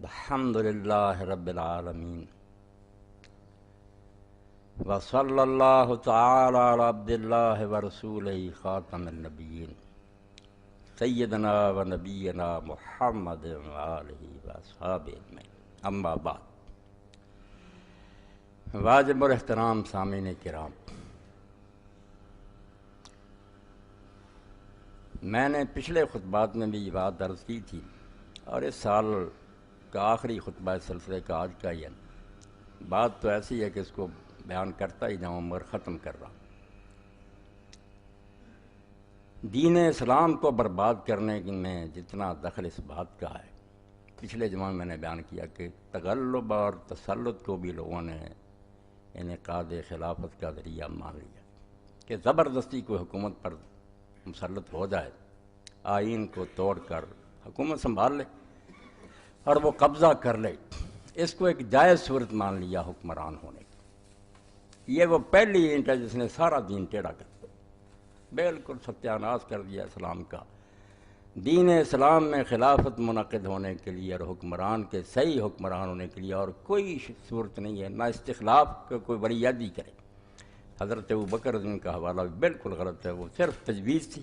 الحمد للہ رب العالمین وصلی اللہ تعالی علی عبد اللہ ورسولہ خاتم النبیین سیدنا و نبینا محمد وآلہ واصحابہ اجمعین، اما بعد۔ واجب الاحترام سامعین کرام، میں نے پچھلے خطبات میں بھی یہ بات عرض کی تھی، اور اس سال کا آخری خطبہ اس سلسلے کا آج کا ہی ہے۔ بات تو ایسی ہے کہ اس کو بیان کرتا ہی جاؤں مگر ختم کر رہا ہوں۔ دین اسلام کو برباد کرنے میں جتنا دخل اس بات کا ہے، پچھلے جمعہ میں نے بیان کیا کہ تغلب اور تسلط کو بھی لوگوں نے انعقاد خلافت کا ذریعہ مان لیا کہ زبردستی کوئی حکومت پر مسلط ہو جائے، آئین کو توڑ کر حکومت سنبھال لے اور وہ قبضہ کر لے، اس کو ایک جائز صورت مان لیا حکمران ہونے کی۔ یہ وہ پہلی اینٹ ہے جس نے سارا دین ٹیڑھا کر دیا، بالکل ستیہ ناش کر دیا اسلام کا۔ دین اسلام میں خلافت منعقد ہونے کے لیے اور حکمران کے صحیح حکمران ہونے کے لیے اور کوئی صورت نہیں ہے، نہ استخلاف کا کوئی ولی عہد ہی کرے۔ حضرت ابوبکر رضی کا حوالہ بھی بالکل غلط ہے، وہ صرف تجویز تھی،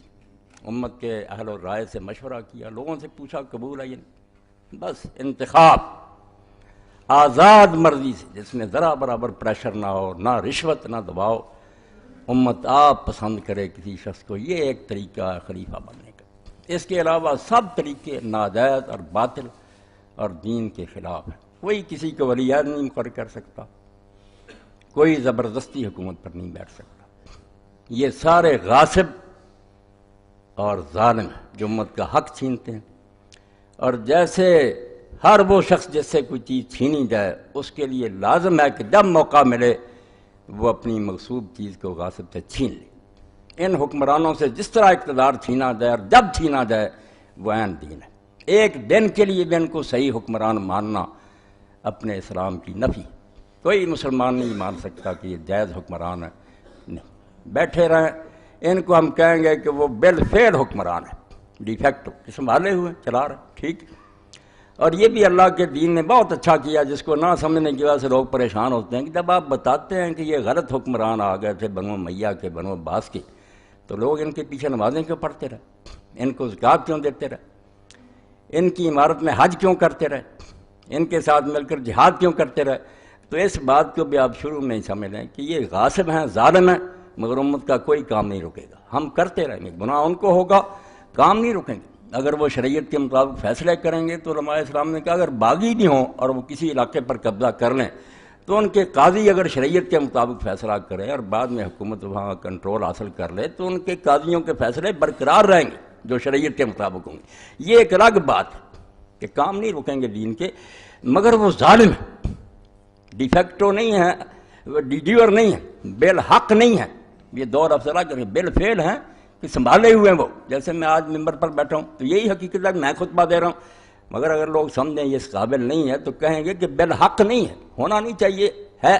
امت کے اہل و رائے سے مشورہ کیا، لوگوں سے پوچھا، قبول ہے یہ نہیں، بس انتخاب آزاد مرضی سے، جس میں ذرا برابر پریشر نہ ہو، نہ رشوت نہ دباؤ، امت آپ پسند کرے کسی شخص کو، یہ ایک طریقہ ہے خلیفہ بننے کا۔ اس کے علاوہ سب طریقے ناجائز اور باطل اور دین کے خلاف ہیں۔ کوئی کسی کو ولی عہد نہیں مقرر کر سکتا، کوئی زبردستی حکومت پر نہیں بیٹھ سکتا۔ یہ سارے غاصب اور ظالم ہیں جو امت کا حق چھینتے ہیں، اور جیسے ہر وہ شخص جس سے کوئی چیز چھینی جائے اس کے لیے لازم ہے کہ جب موقع ملے وہ اپنی مغصوب چیز کو غاصب سے چھین لے۔ ان حکمرانوں سے جس طرح اقتدار چھینا جائے اور جب چھینا جائے وہ عین دین ہے۔ ایک دن کے لیے بھی ان کو صحیح حکمران ماننا اپنے اسلام کی نفی۔ کوئی مسلمان نہیں مان سکتا کہ یہ جائز حکمران ہے، نہیں، بیٹھے رہیں۔ ان کو ہم کہیں گے کہ وہ بالفعل حکمران ہے، ڈی فیکٹو، سنبھالے ہوئے چلا رہے، ٹھیک۔ اور یہ بھی اللہ کے دین نے بہت اچھا کیا، جس کو نہ سمجھنے کی وجہ سے لوگ پریشان ہوتے ہیں کہ جب آپ بتاتے ہیں کہ یہ غلط حکمران آ گئے تھے بنو امیہ کے، بنو عباس کے، تو لوگ ان کے پیچھے نمازیں کیوں پڑھتے رہے، ان کو زکوٰۃ کیوں دیتے رہے، ان کی عمارت میں حج کیوں کرتے رہے، ان کے ساتھ مل کر جہاد کیوں کرتے رہے؟ تو اس بات کو بھی آپ شروع میں ہی سمجھ لیں کہ یہ غاصب ہیں، ظالم ہیں، مگر امت کا کوئی کام نہیں رکے گا۔ ہم کرتے رہیں گے، گناہ ان کو ہوگا، کام نہیں رکیں گے۔ اگر وہ شریعت کے مطابق فیصلے کریں گے تو علماء اسلام نے کہا اگر باغی بھی ہوں اور وہ کسی علاقے پر قبضہ کر لیں تو ان کے قاضی اگر شریعت کے مطابق فیصلہ کریں اور بعد میں حکومت وہاں کنٹرول حاصل کر لے تو ان کے قاضیوں کے فیصلے برقرار رہیں گے جو شریعت کے مطابق ہوں گے۔ یہ ایک الگ بات ہے کہ کام نہیں رکیں گے دین کے، مگر وہ ظالم ہے، ڈی فیکٹو نہیں ہے، ڈی ڈیور نہیں ہے، بالحق نہیں ہے۔ یہ دو لفظ الگ ہیں، بالفعل ہیں کہ سنبھالے ہوئے ہیں وہ۔ جیسے میں آج ممبر پر بیٹھا ہوں تو یہی حقیقت ہے کہ میں خطبہ دے رہا ہوں، مگر اگر لوگ سمجھیں یہ اس قابل نہیں ہے تو کہیں گے کہ بالحق نہیں ہے، ہونا نہیں چاہیے ہے۔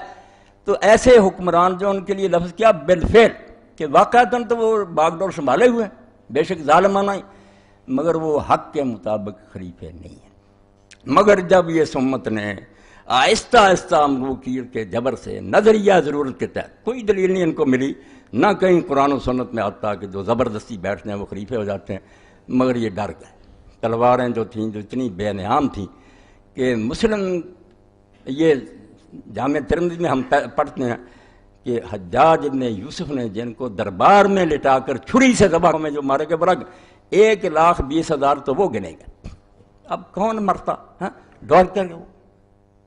تو ایسے حکمران جو ان کے لیے لفظ کیا بالفعل کہ واقعتاً تو وہ باغ ڈور سنبھالے ہوئے ہیں، بے شک ظالمانہ ہی، مگر وہ حق کے مطابق خلیفے نہیں ہیں۔ مگر جب یہ سمت نے آہستہ آہستہ ملوکیت کے جبر سے نظریہ ضرورت کے تحت، کوئی دلیل نہیں ان کو ملی، نہ کہیں قرآن و سنت میں آتا کہ جو زبردستی بیٹھتے ہیں وہ خلیفے ہو جاتے ہیں، مگر یہ ڈر گئے۔ تلواریں جو تھیں جو اتنی بے نعام تھیں کہ مسلم، یہ جامع ترمذی میں ہم پڑھتے ہیں کہ حجاج ابن یوسف نے جن کو دربار میں لٹا کر چھری سے ذبح میں جو مارے کے برگ 1,20,000 تو وہ گنے گئے۔ اب کون مرتا ڈر کر گئے۔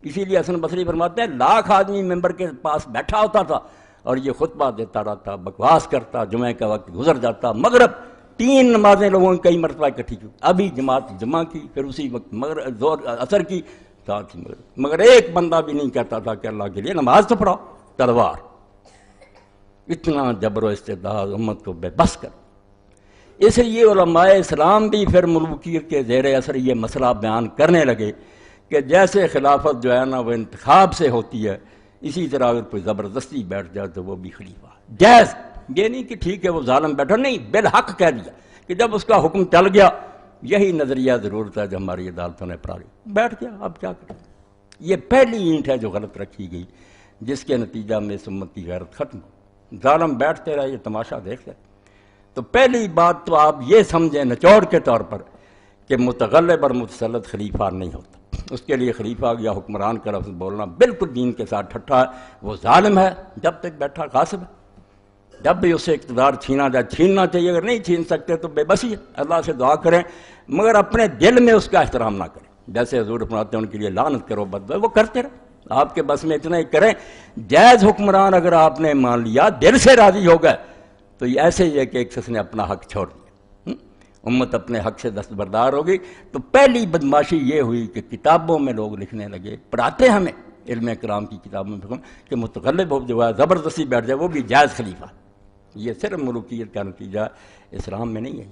اسی لیے حسن بصری فرماتے ہیں 1,00,000 آدمی ممبر کے پاس بیٹھا ہوتا تھا اور یہ خطبہ دیتا رہتا، بکواس کرتا، جمعہ کا وقت گزر جاتا، مغرب 3 نمازیں لوگوں نے کئی مرتبہ اکٹھی کی، ابھی جماعت جمعہ کی، پھر اسی وقت زور اثر کی، ساتھ ہی مگر ایک بندہ بھی نہیں کہتا تھا کہ اللہ کے لیے نماز تو پڑھو۔ تلوار، اتنا جبر و استبداد امت کو بے بس کر۔ اس لیے علماء اسلام بھی پھر ملوکیت کے زیر اثر یہ مسئلہ بیان کرنے لگے کہ جیسے خلافت جو ہے نا وہ انتخاب سے ہوتی ہے، اسی طرح اگر کوئی زبردستی بیٹھ جائے تو وہ بھی خلیفہ جائز۔ یہ نہیں کہ ٹھیک ہے وہ ظالم بیٹھا، نہیں، بالحق کہہ دیا کہ جب اس کا حکم چل گیا یہی نظریہ ضرورت ہے جو ہماری عدالتوں نے اپنا لی، بیٹھ گیا، اب کیا کریں؟ یہ پہلی اینٹ ہے جو غلط رکھی گئی، جس کے نتیجہ میں اس امت کی غیرت ختم ہو۔ ظالم بیٹھتے رہے، یہ تماشا دیکھتے رہے۔ تو پہلی بات تو آپ یہ سمجھیں نچوڑ کے طور پر کہ متغلب اور متسلط خلیفہ نہیں ہوتا۔ اس کے لیے خلیفہ یا حکمران کا لفظ بولنا بالکل دین کے ساتھ ٹھٹا ہے۔ وہ ظالم ہے جب تک بیٹھا غاصب ہے، جب بھی اسے اقتدار چھینا جائے چھیننا چاہیے، اگر نہیں چھین سکتے تو بے بسی ہے، اللہ سے دعا کریں، مگر اپنے دل میں اس کا احترام نہ کریں۔ جیسے حضور فرماتے ہیں ان کے لیے لعنت کرو بددعا، وہ کرتے رہے، آپ کے بس میں اتنا ہی کریں۔ جائز حکمران اگر آپ نے مان لیا، دل سے راضی ہو گئے، تو یہ ایسے ہی ہے کہ ایک شخص نے اپنا حق چھوڑ دیا، امت اپنے حق سے دستبردار ہوگی۔ تو پہلی بدماشی یہ ہوئی کہ کتابوں میں لوگ لکھنے لگے، پڑھاتے ہمیں علم کرام کی کتابوں میں کہ متغلب ہو جو ہے زبردستی بیٹھ جائے وہ بھی جائز خلیفہ۔ یہ صرف ملوکیت کا نتیجہ اسلام میں نہیں ہے۔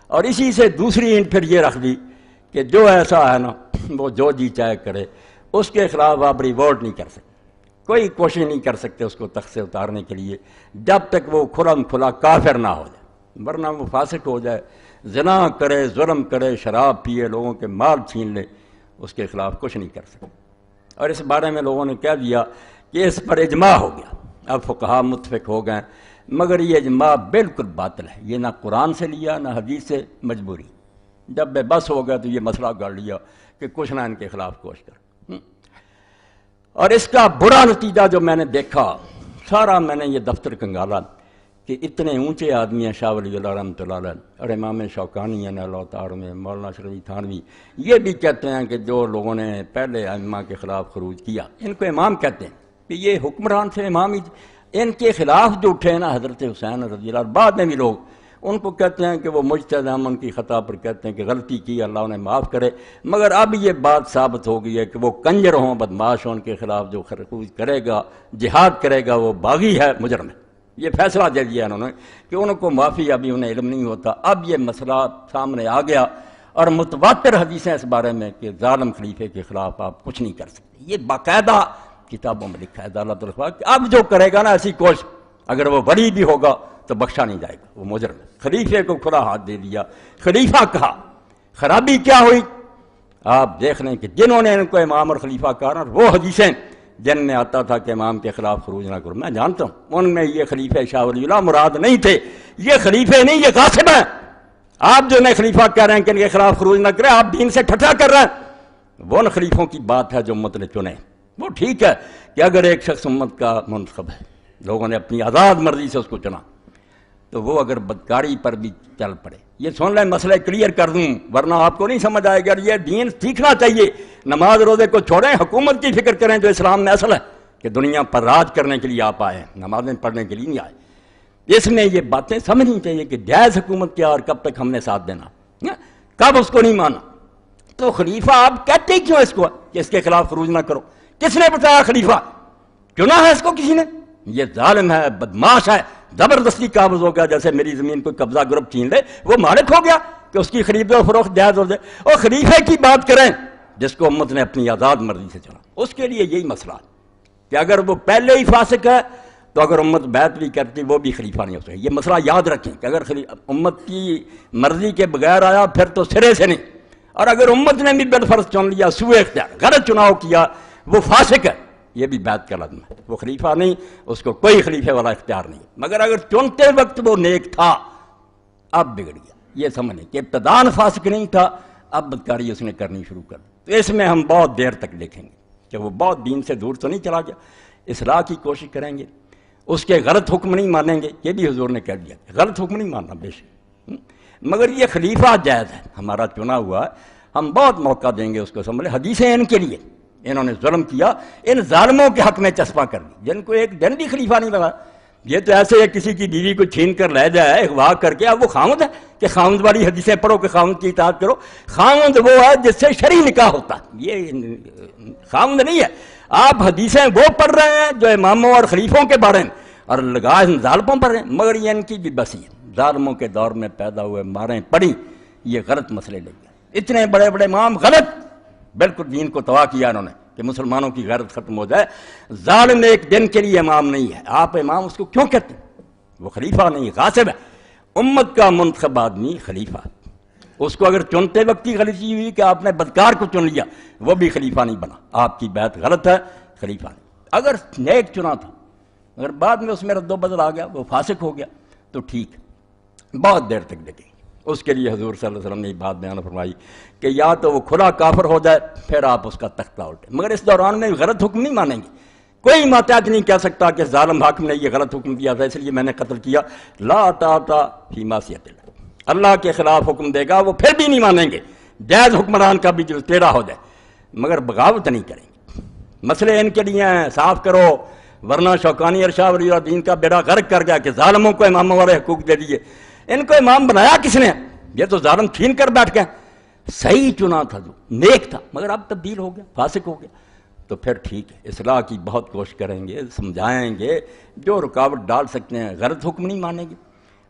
اور اسی سے دوسری اینٹ پھر یہ رکھ دی کہ جو ایسا ہے نا وہ جو جی چاہے کرے، اس کے خلاف آپ ریوولٹ نہیں کر سکتے، کوئی کوشش نہیں کر سکتے اس کو تخت سے اتارنے کے لیے جب تک وہ کھلم کھلا کافر نہ ہو جائے، ورنہ وہ فاسق ہو جائے، زنا کرے، ظلم کرے، شراب پیے، لوگوں کے مال چھین لے، اس کے خلاف کچھ نہیں کر سکتے۔ اور اس بارے میں لوگوں نے کہہ دیا کہ اس پر اجماع ہو گیا، اب فقہا متفق ہو گئے، مگر یہ اجماع بالکل باطل ہے، یہ نہ قرآن سے لیا نہ حدیث سے، مجبوری۔ جب بے بس ہو گیا تو یہ مسئلہ گڑ لیا کہ کچھ نہ ان کے خلاف کوشش کر۔ اور اس کا برا نتیجہ جو میں نے دیکھا، سارا میں نے یہ دفتر کنگالا کہ اتنے اونچے آدمی ہیں، شاہ ولی اللہ رحمۃ اللہ علیہ اور امام شوکانی ہیں اللہ تعالیٰ میں، مولانا شرعی تھانوی، یہ بھی کہتے ہیں کہ جو لوگوں نے پہلے ائمہ کے خلاف خروج کیا، ان کو امام کہتے ہیں کہ یہ حکمران سے امام ہی، ان کے خلاف جو اٹھے نا حضرت حسین رضی اللہ، بعد میں بھی لوگ ان کو کہتے ہیں کہ وہ مجتہد ہیں، ان کی خطا پر کہتے ہیں کہ غلطی کی، اللہ انہیں معاف کرے، مگر اب یہ بات ثابت ہو گئی ہے کہ وہ کنجر ہوں، بدماش ہوں، ان کے خلاف جو خروج کرے گا، جہاد کرے گا، وہ باغی ہے، مجرم ہے۔ یہ فیصلہ دے دیا انہوں نے کہ ان کو معافی، ابھی انہیں علم نہیں ہوتا۔ اب یہ مسئلہ سامنے آ گیا اور متواتر حدیثیں اس بارے میں کہ ظالم خلیفے کے خلاف آپ کچھ نہیں کر سکتے، یہ باقاعدہ کتابوں میں لکھا ہے عدالت الخوا کہ اب جو کرے گا نا ایسی کوشش، اگر وہ بڑی بھی ہوگا تو بخشا نہیں جائے گا، وہ مجرم ہے۔ خلیفے کو کھلا ہاتھ دے دیا، خلیفہ کہا، خرابی کیا ہوئی؟ آپ دیکھ لیں کہ جنہوں نے ان کو امام اور خلیفہ کہا نا، وہ حدیثیں جن میں آتا تھا کہ امام کے خلاف خروج نہ کرو، میں جانتا ہوں ان میں یہ خلیفہ شاہ ولی اللہ مراد نہیں تھے، یہ خلیفے نہیں، یہ غاصب ہیں۔ آپ جو انہیں خلیفہ کہہ رہے ہیں کہ ان کے خلاف خروج نہ کریں، آپ دین سے ٹھٹا کر رہے ہیں۔ وہ ان خلیفوں کی بات ہے جو امت نے چنے۔ وہ ٹھیک ہے کہ اگر ایک شخص امت کا منتخب ہے، لوگوں نے اپنی آزاد مرضی سے اس کو چنا، تو وہ اگر بدکاری پر بھی چل پڑے، یہ سن لیں، مسئلہ کلیئر کر دوں ورنہ آپ کو نہیں سمجھ آئے گا۔ یہ دین سیکھنا چاہیے، نماز روزے کو چھوڑیں، حکومت کی فکر کریں جو اسلام میں اصل ہے کہ دنیا پر راج کرنے کے لیے آپ آئے ہیں، نمازیں پڑھنے کے لیے نہیں آئے۔ اس میں یہ باتیں سمجھنی چاہیے کہ جائز حکومت کیا اور کب تک ہم نے ساتھ دینا، کب اس کو نہیں مانا۔ تو خلیفہ آپ کہتے ہی کیوں اس کو کہ اس کے خلاف خروج نہ کرو؟ کس نے بتایا خلیفہ؟ چنا ہے اس کو کسی نے؟ یہ ظالم ہے، بدماش ہے، زبردستی قابض ہو گیا، جیسے میری زمین کو قبضہ گروپ چھین لے، وہ مالک ہو گیا کہ اس کی خرید و فروخت جائز ہو جائے۔ اور خلیفے کی بات کریں جس کو امت نے اپنی آزاد مرضی سے چنا، اس کے لیے یہی مسئلہ ہے کہ اگر وہ پہلے ہی فاسق ہے تو اگر امت بیعت بھی کرتی وہ بھی خلیفہ نہیں ہو سکے۔ یہ مسئلہ یاد رکھیں کہ اگر امت کی مرضی کے بغیر آیا پھر تو سرے سے نہیں، اور اگر امت نے بھی بالفرض چن لیا، سوء اختیار، غلط چناؤ کیا، وہ فاسق ہے، یہ بھی بیعت کا لازم ہے، وہ خلیفہ نہیں، اس کو کوئی خلیفے والا اختیار نہیں۔ مگر اگر چنتے وقت وہ نیک تھا، اب بگڑ گیا۔ یہ سمجھیں کہ ابتداءً فاسق نہیں تھا، اب بدکاری اس نے کرنی شروع کر دی۔ تو اس میں ہم بہت دیر تک دیکھیں گے کہ وہ بہت دین سے دور تو نہیں چلا گیا، اصلاح کی کوشش کریں گے، اس کے غلط حکم نہیں مانیں گے، یہ بھی حضور نے کہہ دیا، غلط حکم نہیں ماننا بے شک، مگر یہ خلیفہ جائز ہے، ہمارا چنا ہوا ہے، ہم بہت موقع دیں گے اس کو سنبھلے۔ حدیثیں ان کے لیے، انہوں نے ظلم کیا، ان ظالموں کے حق میں چسپاں کر دی جن کو ایک دن بھی خلیفہ نہیں لگا۔ یہ تو ایسے ہے کسی کی بیوی کو چھین کر لے جائے اغوا کر کے، اب وہ خاوند ہے کہ خاوند والی حدیثیں پڑھو کہ خاوند کی اطاعت کرو۔ خاوند وہ ہے جس سے شرعی نکاح ہوتا ہے، یہ خاوند نہیں ہے۔ آپ حدیثیں وہ پڑھ رہے ہیں جو اماموں اور خلیفوں کے بارے میں، اور لگا ظالموں پر ہیں، مگر یہ ان کی بھی بسی ہے، ظالموں کے دور میں پیدا ہوئے، ماریں پڑی، یہ غلط مسئلے لے گئے۔ اتنے بڑے بڑے امام غلط، بالکل دین کو تباہ کیا انہوں نے کہ مسلمانوں کی غیرت ختم ہو جائے۔ ظالم ایک دن کے لیے امام نہیں ہے، آپ امام اس کو کیوں کہتے ہیں؟ وہ خلیفہ نہیں، غاصب ہے۔ امت کا منتخب آدمی خلیفہ، اس کو اگر چنتے وقت کی غلطی ہوئی کہ آپ نے بدکار کو چن لیا، وہ بھی خلیفہ نہیں بنا، آپ کی بیعت غلط ہے، خلیفہ نہیں۔ اگر نیک چنا تھا، اگر بعد میں اس میں رد و بدل آ گیا، وہ فاسق ہو گیا، تو ٹھیک ہے، بہت دیر تک دیکھیں۔ اس کے لیے حضور صلی اللہ علیہ وسلم نے یہ بات بیان فرمائی کہ یا تو وہ کھلا کافر ہو جائے، پھر آپ اس کا تختہ الٹیں، مگر اس دوران میں غلط حکم نہیں مانیں گے۔ کوئی ماتحت نہیں کہہ سکتا کہ ظالم حاکم نے یہ غلط حکم دیا تھا اس لیے میں نے قتل کیا، لا طاعۃ فی معصیۃ اللہ، اللہ کے خلاف حکم دے گا وہ پھر بھی نہیں مانیں گے، جائز حکمران کا بھی جو ٹیڑھا ہو جائے، مگر بغاوت نہیں کریں گے۔ مسئلے ان کے لیے ہیں، صاف کرو، ورنہ شوکانی اور شاہ ولی اللہ دین کا بیڑا غرق کر گیا کہ ظالموں کو اماموں والے حقوق دے دیے۔ ان کو امام بنایا کس نے؟ یہ تو ظالم چھین کر بیٹھ گئے۔ صحیح چنا تھا، جو نیک تھا، مگر اب تبدیل ہو گیا، فاسق ہو گیا، تو پھر ٹھیک ہے، اصلاح کی بہت کوشش کریں گے، سمجھائیں گے، جو رکاوٹ ڈال سکتے ہیں، غلط حکم نہیں مانیں گے،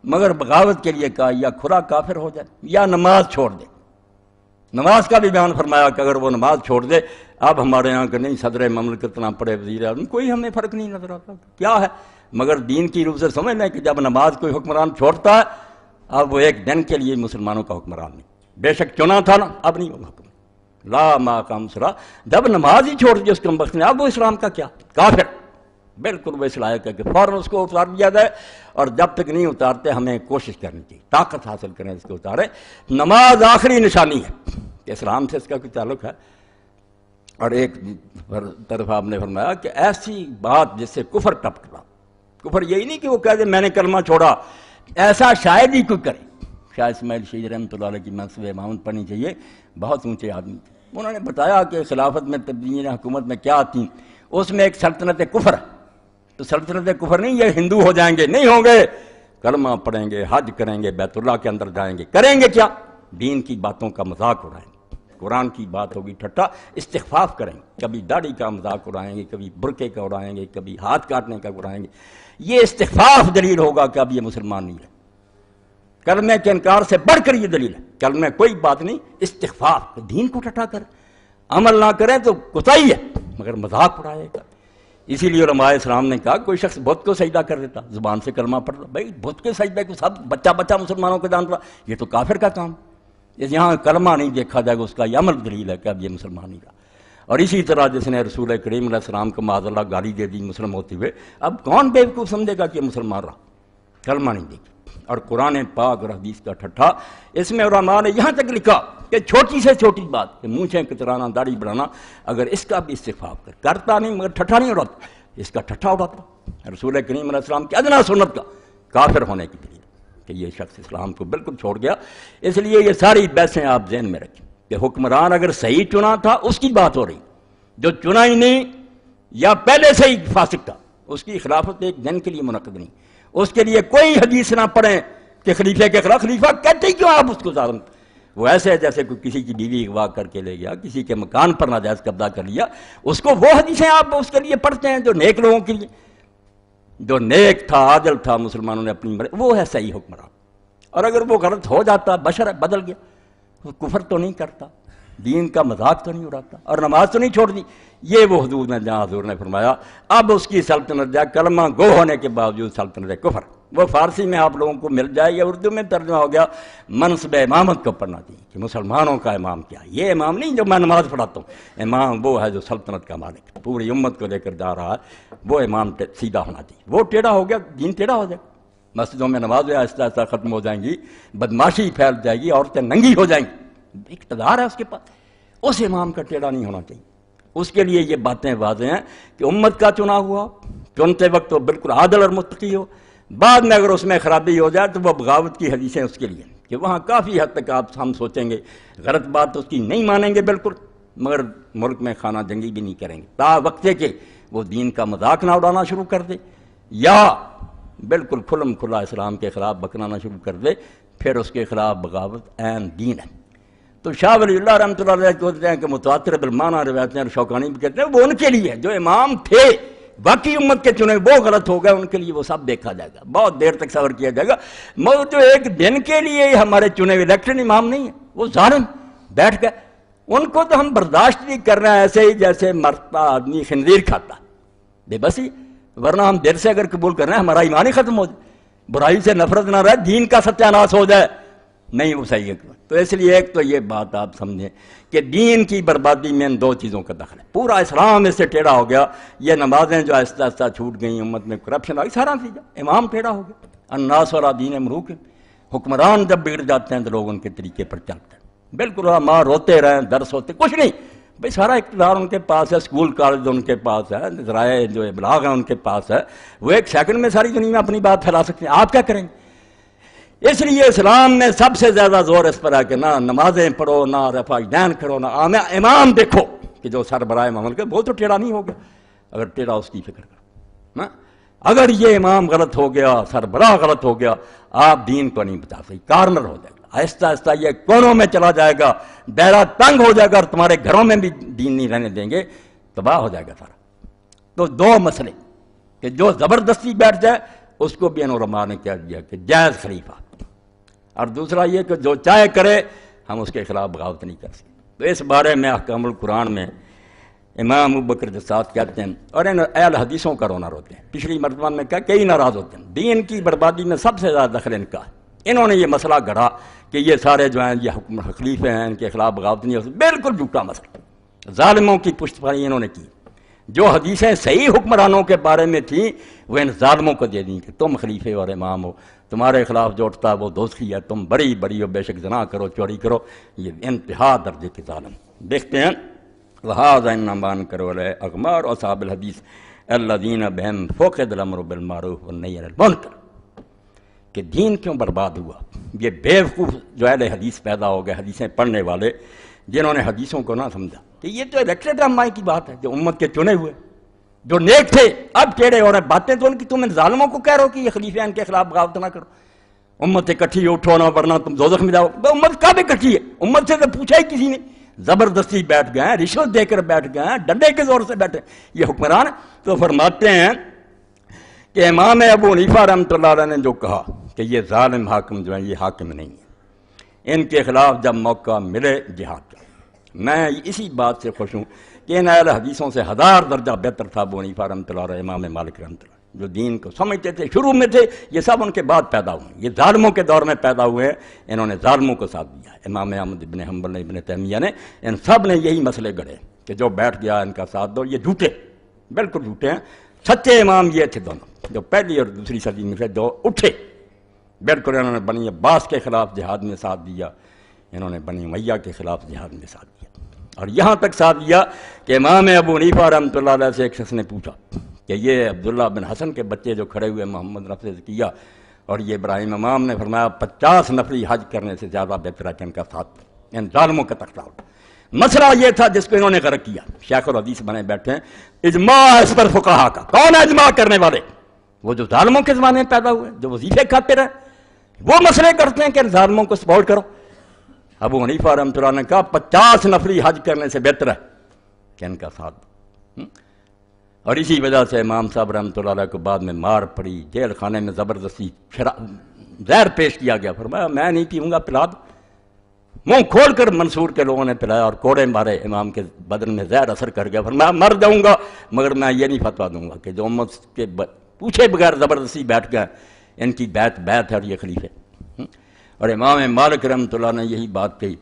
مگر بغاوت کے لیے کہا یا کھلا کافر ہو جائے یا نماز چھوڑ دے۔ نماز کا بھی بیان فرمایا کہ اگر وہ نماز چھوڑ دے، اب ہمارے یہاں کہ نہیں صدر مملکت نہ پڑے، وزیر اعظم، کوئی ہمیں فرق نہیں نظر آتا کیا ہے، مگر دین کی روح سے سمجھ لیں کہ جب نماز کوئی حکمران چھوڑتا ہے، اب وہ ایک دن کے لیے مسلمانوں کا حکمران نہیں، بے شک چنا تھا نا، اب نہیں وہ حکم لا ما قام صلاۃ، جب نماز ہی چھوڑ دی اس کم بخت نے، اب وہ اسلام کا کیا، کافر، بالکل وہ اس لائق ہے کہ فوراً اس کو اتار دیا جائے، اور جب تک نہیں اتارتے ہمیں کوشش کرنی چاہیے، طاقت حاصل کریں اس کو اتارے۔ نماز آخری نشانی ہے کہ اسلام سے اس کا کوئی تعلق ہے۔ اور ایک طرف آپ نے فرمایا کہ ایسی بات جس سے کفر ٹپکنا، کفر یہی نہیں کہ وہ کہہ دے میں نے کلمہ چھوڑا، ایسا شاید ہی کوئی کرے۔ شاہ اسماعیل شہید رحمۃ اللہ علیہ کی منصب امامت پڑھنی چاہیے، بہت اونچے آدمی تھے، انہوں نے بتایا کہ خلافت میں تبدیلی حکومت میں کیا آتی، اس میں ایک سلطنت کفر ہے، تو سلطنت کفر نہیں یہ ہندو ہو جائیں گے، نہیں ہوں گے، کلمہ پڑھیں گے، حج کریں گے، بیت اللہ کے اندر جائیں گے، کریں گے کیا، دین کی باتوں کا مذاق اڑائیں گے، قرآن کی بات ہوگی ٹھٹا، استخفاف کریں گے، کبھی داڑھی کا مذاق اڑائیں گے، کبھی برقعے کا اڑائیں گے، کبھی ہاتھ کاٹنے کا اڑائیں گے، یہ استخفاف دلیل ہوگا کہ اب یہ مسلمان نہیں ہے۔ کلمے کے انکار سے بڑھ کر یہ دلیل ہے، کلمے کوئی بات نہیں، استخفاف، دین کو ٹھٹا کر عمل نہ کریں تو کوتاہی ہے، مگر مذاق اڑائے گا۔ اسی لیے علماء اسلام نے کہا کوئی شخص بت کو سجدہ کر دیتا، زبان سے کلمہ پڑھتا، بھائی بت کے سجدے کو سب بچہ مسلمانوں کو جان رہا، یہ تو کافر کا کام، یہاں کلمہ نہیں دیکھا جائے گا، اس کا یہ عمل دلیل ہے کہ اب یہ مسلمان نہیں رہا۔ اور اسی طرح جس نے رسول کریم علیہ السلام کو معاذ اللہ گالی دے دی مسلم ہوتے ہوئے، اب کون بیوقوف سمجھے گا کہ یہ مسلمان رہا، کلمہ نہیں دیکھا۔ اور قرآن پاک اور حدیث کا ٹھٹھا، اس میں علماء نے یہاں تک لکھا کہ چھوٹی سے چھوٹی بات کہ مونچھیں کترانا، داڑھی بڑھانا، اگر اس کا بھی استخفاف کرتا نہیں مگر ٹھٹھا نہیں اڑاتا، اس کا ٹھٹھا اڑاتا، رسول کریم علیہ السلام کی ادنا سنت کا کافر ہونے کی دلیل کہ یہ شخص اسلام کو بالکل چھوڑ گیا۔ اس لیے یہ ساری بحثیں آپ ذہن میں رکھیں کہ حکمران اگر صحیح چنا تھا اس کی بات ہو رہی، جو چنا ہی نہیں یا پہلے سے ہی فاسق تھا، اس کی خلافت ایک دن کے لیے منعقد نہیں، اس کے لیے کوئی حدیث نہ پڑھیں کہ خلیفہ کے خلاف، خلیفہ کہتے ہی کیوں آپ اس کو ظالم، وہ ایسے جیسے کوئی کسی کی بیوی اغوا کر کے لے گیا، کسی کے مکان پر ناجائز قبضہ کر لیا، اس کو وہ حدیثیں آپ اس کے لیے پڑھتے ہیں جو نیک لوگوں کے لیے، جو نیک تھا، عادل تھا، مسلمانوں نے اپنی وہ ہے صحیح حکمران۔ اور اگر وہ غلط ہو جاتا، بشر بدل گیا، وہ کفر تو نہیں کرتا، دین کا مذاق تو نہیں اڑاتا، اور نماز تو نہیں چھوڑ دی، یہ وہ حدود ہیں جہاں حضور نے فرمایا اب اس کی سلطنت جائے، کلمہ گو ہونے کے باوجود سلطنت کفر۔ وہ فارسی میں آپ لوگوں کو مل جائے یا اردو میں ترجمہ ہو گیا، منصب امامت کو پڑھنا چاہیے کہ مسلمانوں کا امام کیا، یہ امام نہیں جو میں نماز پڑھاتا ہوں، امام وہ ہے جو سلطنت کا مالک پوری امت کو لے کر جا رہا ہے، وہ امام سیدھا ہونا چاہیے، وہ ٹیڑھا ہو گیا دین ٹیڑھا ہو جائے، مسجدوں میں نمازیں آہستہ آہستہ ختم ہو جائیں گی، بدماشی پھیل جائے گی، عورتیں ننگی ہو جائیں گی، اقتدار ہے اس کے پاس، اس امام کا ٹیڑھا نہیں ہونا چاہیے۔ اس کے لیے یہ باتیں واضح ہیں کہ امت کا چنا ہوا، چنتے وقت وہ بالکل عادل اور متقی ہو، بعد میں اگر اس میں خرابی ہو جائے تو وہ بغاوت کی حدیثیں اس کے لیے کہ وہاں کافی حد تک آپ ہم سوچیں گے غلط بات اس کی نہیں مانیں گے بالکل، مگر ملک میں خانہ جنگی بھی نہیں کریں گے تا وقتے کہ وہ دین کا مذاق نہ اڑانا شروع کر دے یا بالکل کھلم کھلا اسلام کے خلاف بکنا شروع کر دے، پھر اس کے خلاف بغاوت عین دین ہے۔ تو شاہ ولی اللہ رحمۃ اللہ علیہ کہتے ہیں کہ متواتر بالمعنی روایتیں، اور شوکانی بھی کہتے ہیں وہ ان کے لیے جو امام تھے باقی امت کے چنے وہ غلط ہو گئے، ان کے لیے وہ سب دیکھا جائے گا، بہت دیر تک صبر کیا جائے گا، مگر جو ایک دن کے لیے ہمارے چنے ہوئے الیکشن امام نہیں ہیں، وہ ظالم بیٹھ گئے، ان کو تو ہم برداشت نہیں کر رہے ہیں، ایسے ہی جیسے مرتا آدمی خنزیر کھاتا، بے بسی، ورنہ ہم دل سے اگر قبول کر رہے ہیں ہمارا ایمان ہی ختم ہو جائے، برائی سے نفرت نہ رہے، دین کا ستیہ ناش ہو جائے، نہیں وہ صحیح ہے۔ تو اس لیے ایک تو یہ بات آپ سمجھیں کہ دین کی بربادی میں ان دو چیزوں کا دخل ہے. پورا اسلام اس سے ٹیڑھا ہو گیا. یہ نمازیں جو آہستہ آہستہ چھوٹ گئیں، امت میں کرپشن آ گئی، سارا نتیجہ امام ٹیڑھا ہو گیا. الناس علی دین ملوک، حکمران جب بگڑ جاتے ہیں تو لوگ ان کے طریقے پر چلتے ہیں. بالکل ماں روتے رہیں، درس ہوتے کچھ نہیں بھئی، سارا اقتدار ان کے پاس ہے، اسکول کالج ان کے پاس ہے، ذرائع جو ابلاغ ہیں ان کے پاس ہے. وہ ایک سیکنڈ میں ساری دنیا میں اپنی بات پھیلا سکتے ہیں. آپ کیا کریں گے؟ اس لیے اسلام میں سب سے زیادہ زور اس پر ہے کہ نہ نمازیں پڑھو، نہ رفع دین کرو، نہ امام دیکھو کہ جو سربراہ مملکت وہ تو ٹیڑھا نہیں ہو گیا. اگر ٹیڑھا اس کی فکر کرو. اگر یہ امام غلط ہو گیا، سربراہ غلط ہو گیا، آپ دین کو نہیں بتا سکتے. کارنر ہو جائے گا، آہستہ آہستہ یہ کونوں میں چلا جائے گا، دائرہ تنگ ہو جائے گا، اور تمہارے گھروں میں بھی دین نہیں رہنے دیں گے، تباہ ہو جائے گا سارا. تو دو مسئلے کہ جو زبردستی بیٹھ جائے اس کو بھی علماء نے کہہ دیا کہ جائز خلیفہ، اور دوسرا یہ کہ جو چاہے کرے، ہم اس کے خلاف بغاوت نہیں کر سکتے. تو اس بارے میں احکام القرآن میں امام ابوبکر جساس کہتے ہیں، اور ان اہل حدیثوں کا رونا روتے ہیں. پچھلی مرتبہ میں کہا کئی ناراض ہوتے ہیں. دین کی بربادی میں سب سے زیادہ دخل ان کا ہے. انہوں نے یہ مسئلہ گڑھا کہ یہ سارے جو ہیں یہ خلیفے ہیں، ان کے خلاف بغاوت نہیں ہو سکتی. بالکل جھوٹا مسئلہ. ظالموں کی پشت پانی انہوں نے کی. جو حدیثیں صحیح حکمرانوں کے بارے میں تھیں وہ ان ظالموں کو دے دیں کہ تم خلیفے اور امام ہو، تمہارے خلاف جو اٹھتا ہے وہ دوزخی ہے، تم بڑی بڑی ہو، بے شک زنا کرو، چوری کرو. یہ انتہا درجے کے ظالم. دیکھتے ہیں لہٰذا انمان کرو اغمار اصحاب الحدیث الذین بہم فوقد الامر بالمعروف والنہی عن المنکر. کہ دین کیوں برباد ہوا؟ یہ بیوقوف جو اہل حدیث پیدا ہو گئے، حدیثیں پڑھنے والے، جنہوں نے حدیثوں کو نہ سمجھا کہ یہ تو الیکٹڈ رہنمائی کی بات ہے، جو امت کے چنے ہوئے، جو نیک تھے اب ٹیڑھے ہو رہے ہیں. باتیں تو ان کی تم ان ظالموں کو کہہ رہے ہو کہ یہ خلیفے ان کے خلاف بغاوت نہ کرو، امت اکٹھی اٹھو نہ ورنہ تم دوزخ میں جاؤ. امت کب اکٹھی ہے؟ امت سے تو پوچھا ہی کسی نے. زبردستی بیٹھ گئے ہیں، رشوت دے کر بیٹھ گئے ہیں، ڈنڈے کے زور سے بیٹھے یہ حکمران. تو فرماتے ہیں کہ امام ابو حنیفہ رحمۃ اللہ علیہ نے جو کہا کہ یہ ظالم حاکم جو ہیں یہ حاکم نہیں ہیں، ان کے خلاف جب موقع ملے جہاد کا. میں اسی بات سے خوش ہوں کہ ان اہل حدیثوں سے 1000 درجہ بہتر تھا ابو حنیفہ رحمۃ اللہ علیہ، امام مالک رحمۃ اللہ، جو دین کو سمجھتے تھے، شروع میں تھے. یہ سب ان کے بعد پیدا ہوئے ہیں، یہ ظالموں کے دور میں پیدا ہوئے ہیں. انہوں نے ظالموں کو ساتھ دیا. امام احمد ابن حنبل نے، ابن تیمیہ نے، ان سب نے یہی مسئلے گڑھے کہ جو بیٹھ گیا ان کا ساتھ دو. یہ جھوٹے، بالکل جھوٹے ہیں. سچے امام یہ تھے دونوں، جو پہلی اور دوسری صدی میں سے جو اٹھے. بالکل انہوں نے بنی عباس کے خلاف جہاد میں ساتھ دیا، انہوں نے بنی امیہ کے خلاف جہاد میں ساتھ دیا، اور یہاں تک ساتھ دیا کہ امام ابو حنیفہ رحمۃ اللہ علیہ سے ایک شخص نے پوچھا کہ یہ عبداللہ بن حسن کے بچے جو کھڑے ہوئے محمد نفس کیا اور یہ ابراہیم امام نے فرمایا 50 نفری حج کرنے سے زیادہ بہتر ہے کہ ان کا ساتھ ان ظالموں کا تختہ اٹھا. مسئلہ یہ تھا جس کو انہوں نے غرق کیا. شیخ الحدیث بنے بیٹھے ہیں. اجماع اس پر فقہا کا. کون ہے اجماع کرنے والے؟ وہ جو ظالموں کے زمانے میں پیدا ہوئے، جو وظیفے کھاتے رہے، وہ مسئلے کرتے ہیں کہ ان ظالموں کو سپورٹ کرو. ابو حنیفہ رحمۃ اللہ نے کہا 50 نفری حج کرنے سے بہتر ہے کہ ان کا ساتھ دو. اور اسی وجہ سے امام صاحب رحمۃ اللہ علیہ کو بعد میں مار پڑی، جیل خانے میں زبردستی زہر پیش کیا گیا. فرمایا میں نہیں پیوں گا، پلا دو. منہ کھول کر منصور کے لوگوں نے پلایا اور کوڑے مارے. امام کے بدن میں زہر اثر کر گیا. فرمایا مر جاؤں گا مگر میں یہ نہیں فتویٰ دوں گا کہ جو امت کے پوچھے بغیر زبردستی بیٹھ گئے ان کی بیعت ہے اور یہ خلیفے. اور امام مالک رحمۃ اللہ نے یہی بات کہی.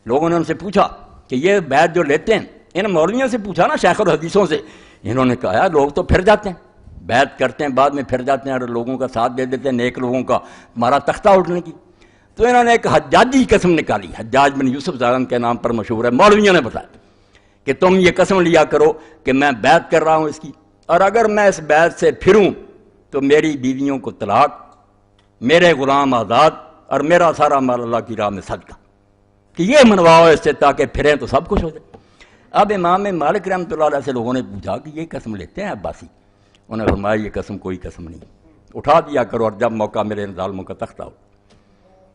لوگوں نے ان سے پوچھا کہ یہ بیعت جو لیتے ہیں، ان مولویوں سے پوچھا نا، شیخ الحدیثوں سے. انہوں نے کہا لوگ تو پھر جاتے ہیں، بیعت کرتے ہیں بعد میں پھر جاتے ہیں اور لوگوں کا ساتھ دے دیتے ہیں، نیک لوگوں کا، ہمارا تختہ اٹھنے کی. تو انہوں نے ایک حجاجی قسم نکالی. حجاج بن یوسف ظالم کے نام پر مشہور ہے. مولویوں نے بتایا کہ تم یہ قسم لیا کرو کہ میں بیعت کر رہا ہوں اس کی، اور اگر میں اس بیعت سے پھروں تو میری بیویوں کو طلاق، میرے غلام آزاد، اور میرا سارا مال اللہ کی راہ میں صدقہ. کہ یہ منواؤ اس سے تاکہ پھریں تو سب کچھ ہو جائے. اب امام مالک رحمۃ اللہ علیہ سے لوگوں نے پوچھا کہ یہ قسم لیتے ہیں عباسی؟ انہوں نے فرمایا یہ قسم کوئی قسم نہیں، اٹھا دیا کرو اور جب موقع میرے ان ظالموں کا تختہ ہو.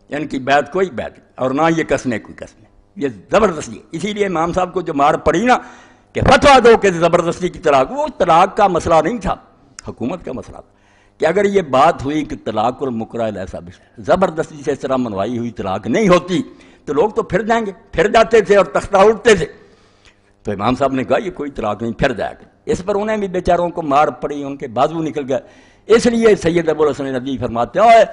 ان کی بیعت کوئی بیعت اور نہ یہ قسمیں کوئی قسمیں، یہ زبردستی ہے. اسی لیے امام صاحب کو جو مار پڑی نا کہ فتویٰ دو کہ زبردستی کی طلاق، وہ طلاق کا مسئلہ نہیں تھا، حکومت کا مسئلہ تھا. کہ اگر یہ بات ہوئی کہ طلاق المکرہ ایسا بھی زبردستی سے اس طرح منوائی ہوئی طلاق نہیں ہوتی تو لوگ تو پھر جائیں گے، پھر جاتے تھے اور تختہ اٹھتے تھے. تو امام صاحب نے کہا یہ کوئی طلاق نہیں، پھر جائے گا. اس پر انہیں بھی بیچاروں کو مار پڑی، ان کے بازو نکل گئے. اس لیے سید ابو الحسن ندوی فرماتے ہیں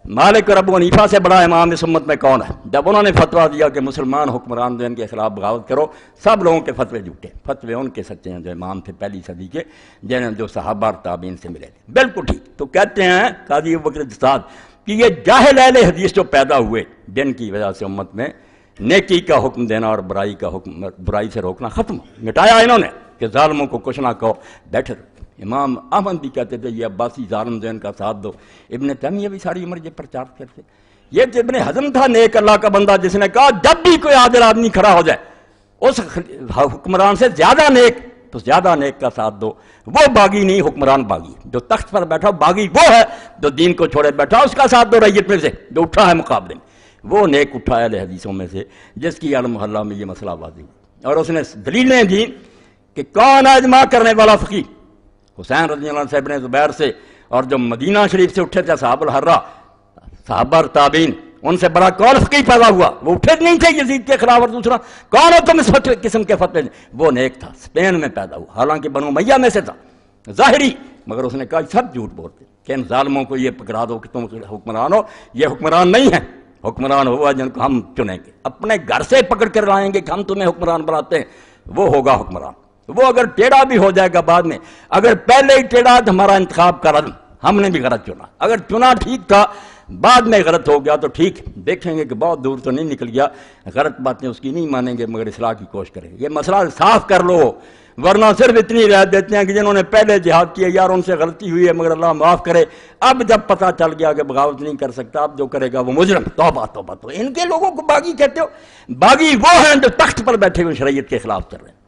مالک اور ابو حنیفہ سے بڑا امام اس امت میں کون ہے؟ جب انہوں نے فتویٰ دیا کہ مسلمان حکمران جو ان کے خلاف بغاوت کرو، سب لوگوں کے فتوے جھوٹے، فتوے ان کے سچے ہیں جو امام تھے پہلی صدی کے، جنہیں جو صحابہ اور تابعین سے ملے تھے، بالکل ٹھیک۔ تو کہتے ہیں قاضی ابوبکر جساد کہ یہ جاہل اہل حدیث جو پیدا ہوئے، جن کی وجہ سے امت میں نیکی کا حکم دینا اور برائی کا حکم، برائی سے روکنا ختم ہو، مٹایا انہوں نے کہ ظالموں کو کچھ نہ کہو، بیٹھے رہو۔ امام احمد بھی کہتے تھے یہ عباسی ظالم جو ان کا ساتھ دو۔ ابن تیمیہ بھی ساری عمر یہ پرچار کرتے۔ یہ جو ابن حزم تھا نیک اللہ کا بندہ، جس نے کہا جب بھی کوئی عادل آدمی کھڑا ہو جائے اس حکمران سے زیادہ نیک تو زیادہ نیک کا ساتھ دو، وہ باغی نہیں، حکمران باغی، جو تخت پر بیٹھا باغی وہ ہے جو دین کو چھوڑے بیٹھا، اس کا ساتھ دو ریت میں سے جو اٹھا ہے مقابلے میں، وہ نیک اٹھا ہے اہل حدیثوں میں سے جس کی علم محلہ میں یہ مسئلہ واضح ہوا، اور اس نے دلیلیں دی کہ کون ہے اجماع کرنے والا فقیہ؟ حسین رضی اللہ عنہ سے، ابن زبیر سے، اور جو مدینہ شریف سے اٹھے تھے صحابہ الحرہ، صحابہ اور تابعین، ان سے بڑا کون فقیہ پیدا ہوا؟ وہ اٹھے نہیں تھے یزید کے خلاف، اور دوسرا کون ہو تم اس قسم کے فتوے؟ وہ نیک تھا، اسپین میں پیدا ہوا، حالانکہ بنو امیہ میں سے تھا، ظاہری، مگر اس نے کہا سب جھوٹ بولتے کہ ان ظالموں کو یہ پکڑا دو کہ تم حکمران ہو۔ یہ حکمران نہیں ہے، حکمران ہوا جن کو ہم چنیں گے، اپنے گھر سے پکڑ کر لائیں گے کہ ہم تمہیں حکمران بناتے ہیں، وہ ہوگا حکمران۔ وہ اگر ٹیڑھا بھی ہو جائے گا بعد میں، اگر پہلے ہی ٹیڑھا تو ہمارا انتخاب کرا، ہم نے بھی غلط چنا، اگر چنا ٹھیک تھا بعد میں غلط ہو گیا تو ٹھیک، دیکھیں گے کہ بہت دور تو نہیں نکل گیا، غلط باتیں اس کی نہیں مانیں گے مگر اصلاح کی کوشش کریں گے۔ یہ مسئلہ صاف کر لو، ورنہ صرف اتنی رعایت دیتے ہیں کہ جنہوں نے پہلے جہاد کیا یار ان سے غلطی ہوئی ہے مگر اللہ معاف کرے، اب جب پتہ چل گیا کہ بغاوت نہیں کر سکتا، اب جو کرے گا وہ مجرم، توبہ توبہ۔ تو ان کے لوگوں کو باغی کہتے ہو؟ باغی وہ ہیں جو تخت پر بیٹھے ہوئے شریعت کے خلاف چل رہے ہیں،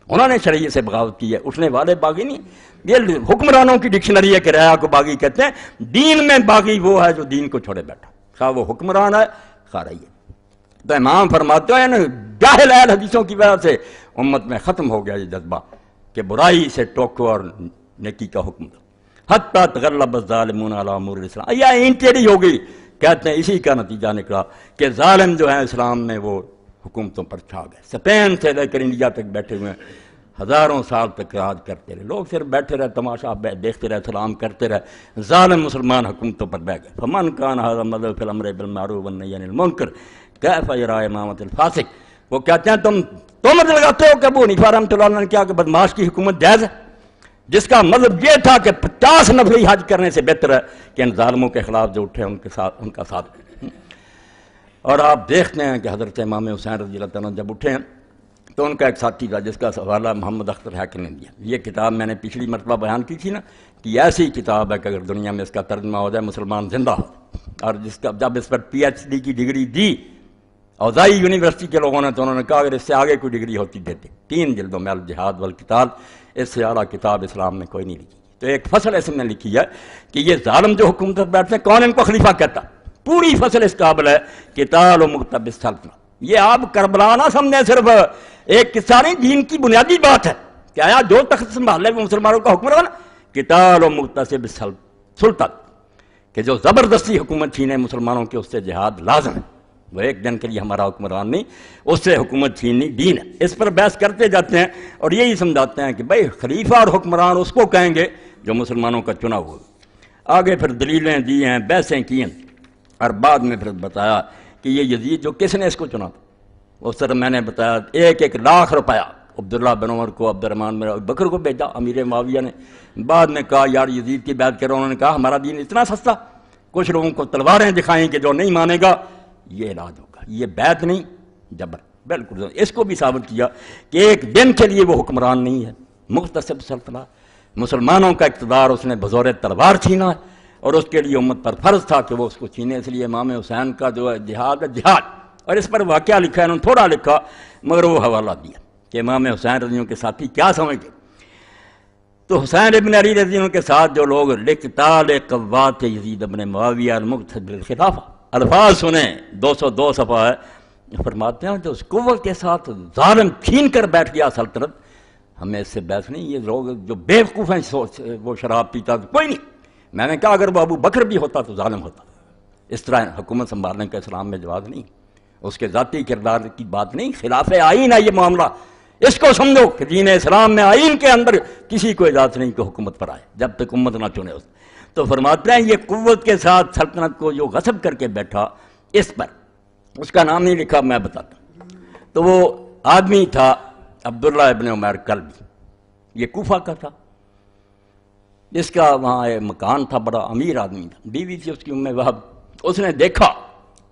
انہوں نے شریعت سے بغاوت کی ہے، اٹھنے والے باغی نہیں۔ یہ حکمرانوں کی ڈکشنری ہے کہ رعایا کو باغی کہتے ہیں، دین میں باغی وہ ہے جو دین کو چھوڑے بیٹھا، خواہ وہ حکمران ہے خواہ رعیت۔ تو امام فرماتے ہیں جاہل اہل حدیثوں کی وجہ سے امت میں ختم ہو گیا یہ جذبہ کہ برائی سے ٹوکو اور نیکی کا حکم دو، حتیٰ تغلب الظالمون علی امور الاسلام۔ یہ انٹیری ہو گئی، کہتے ہیں اسی کا نتیجہ نکلا کہ ظالم جو ہیں اسلام میں وہ حکومتوں پر چھا گئے، اسپین سے لے کر انڈیا تک بیٹھے ہوئے ہزاروں سال تک راج کرتے رہے، لوگ صرف بیٹھے رہے، تماشا دیکھتے رہے، سلام کرتے رہے، ظالم مسلمان حکومتوں پر بہ گئے۔ فمن کان ھذا مذہب فی الامر بالمعروف والنہی عن المنکر کیف یری امامۃ الفاسق۔ وہ کہتے ہیں تم لگاتے ہو کہ ابو حنیفہ رحمۃ اللہ علیہ نے کیا کہ بدماش کی حکومت جائز ہے، جس کا مطلب یہ تھا کہ 50 نفلی حج کرنے سے بہتر ہے کہ ان ظالموں کے خلاف جو اٹھے ان کا ساتھ۔ اور آپ دیکھتے ہیں کہ حضرت امام حسین رضی اللہ عنہ جب اٹھے ہیں تو ان کا ایک ساتھی تھا جس کا حوالہ محمد اختر حاکم نے دیا۔ یہ کتاب میں نے پچھلی مرتبہ بیان کی تھی نا کہ یہ ایسی کتاب ہے کہ اگر دنیا میں اس کا ترجمہ ہو جائے مسلمان زندہ ہو، اور جس کا جب اس پر پی ایچ ڈی کی ڈگری دی اوزائی یونیورسٹی کے لوگوں نے تو انہوں نے کہا اگر اس سے آگے کوئی ڈگری ہوتی دیتے، 3 جلدوں میں الجہاد والقتال، اس سے اعلیٰ کتاب اسلام میں کوئی نہیں لکھی۔ تو ایک فصل اس نے لکھی ہے کہ یہ ظالم جو حکومت پر بیٹھتے ہیں کون ان کو خلیفہ کہتا، پوری فصل اس قابل ہے قتال و مقتبس السلطنہ۔ یہ آپ کربلا نہ سمجھیں صرف ایک قصہ نہیں، دین کی بنیادی بات ہے کہ آیا جو تخت سنبھالے وہ مسلمانوں کا حکمران، قتال و مقتصب السلطنہ، کہ جو زبردستی حکومت چھینے مسلمانوں کے اس سے جہاد لازم ہے، وہ ایک دن کے لیے ہمارا حکمران نہیں، اس سے حکومت چھیننی دین ہے۔ اس پر بحث کرتے جاتے ہیں اور یہی سمجھاتے ہیں کہ بھائی خلیفہ اور حکمران اس کو کہیں گے جو مسلمانوں کا چنا ہوا۔ آگے پھر دلیلیں دی ہیں، بحثیں کی ہیں، اور بعد میں پھر بتایا کہ یہ یزید جو کس نے اس کو چنا تھا، اس طرح میں نے بتایا 1 لاکھ روپیہ عبداللہ بن عمر کو، عبد الرحمن بن ابی بکر کو بھیجا امیر معاویہ نے۔ بعد میں کہا یار یزید کی بیعت کرو، انہوں نے کہا ہمارا دین اتنا سستا، کچھ لوگوں کو تلواریں دکھائیں کہ جو نہیں مانے گا یہ علاج ہوگا، یہ بیعت نہیں جبر۔ بالکل اس کو بھی ثابت کیا کہ ایک دن کے لیے وہ حکمران نہیں ہے، مقتصب سلطنہ، مسلمانوں کا اقتدار اس نے بزور تلوار چھینا ہے، اور اس کے لیے امت پر فرض تھا کہ وہ اس کو چھینے۔ اس لیے امام حسین کا جو ہے جہاد ہے جہاد، اور اس پر واقعہ لکھا ہے، انہوں نے تھوڑا لکھا مگر وہ حوالہ دیا کہ امام حسین رضی اللہ کے ساتھی کیا سمجھتے۔ تو حسین ابن علی رضی اللہ کے ساتھ جو لوگ لقتال قوات یزید ابن معاویہ المقتدی بالخلافہ، الفاظ سنیں 202 صفحہ ہے، فرماتے ہیں جو اس قوت کے ساتھ ظالم چھین کر بیٹھ گیا سلطنت، ہمیں اس سے بحث نہیں۔ یہ لوگ جو بے وقوف ہیں وہ شراب پیتا تو کوئی نہیں، میں نے کہا اگر وہ ابو بکر بھی ہوتا تو ظالم ہوتا، اس طرح حکومت سنبھالنے کا اسلام میں جواز نہیں، اس کے ذاتی کردار کی بات نہیں، خلاف آئین ہے یہ معاملہ۔ اس کو سمجھو کہ دین اسلام میں آئین کے اندر کسی کو اجازت نہیں کہ حکومت پر آئے جب تک امت نہ چنے اس۔ تو فرماتے ہیں یہ قوت کے ساتھ سلطنت کو جو غصب کر کے بیٹھا اس پر، اس کا نام نہیں لکھا، میں بتاتا ہوں، تو وہ آدمی تھا عبداللہ ابن عمیر کلبی، یہ کوفہ کا تھا، جس کا وہاں ایک مکان تھا، بڑا امیر آدمی تھا، بیوی تھی اس کی ام وہب۔ اس نے دیکھا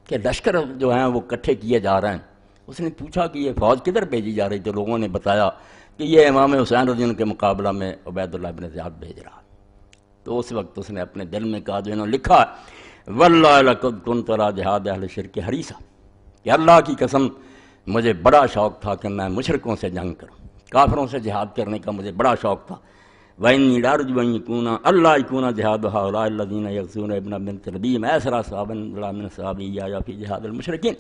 کہ لشکر جو ہیں وہ اکٹھے کیے جا رہے ہیں، اس نے پوچھا کہ یہ فوج کدھر بھیجی جا رہی تھی؟ لوگوں نے بتایا کہ یہ امام حسین رضی اللہ عنہ کے مقابلہ میں عبید اللہ ابن زیاد بھیج رہا۔ تو اس وقت اس نے اپنے دل میں کہا، جو انہوں نے لکھا، واللہ لقد کنت علی جہاد اہل شرک حریصا، کہ اللہ کی قسم مجھے بڑا شوق تھا کہ میں مشرکوں سے جنگ کروں، کافروں سے جہاد کرنے کا مجھے بڑا شوق تھا۔ وَإِنِّي لَأَرْجُو أَن يَكُونَ أَلَّا يَكُونَ جِهَادُ هَؤُلَاءِ الَّذِينَ يَغْزُونَ ابْنَ بِنْتِ رَبِيعٍ أَسْرَىٰ صَحَابًا مِنْ أَصْحَابِهِ يَا فِي جِهَادِ الْمُشْرِكِينَ،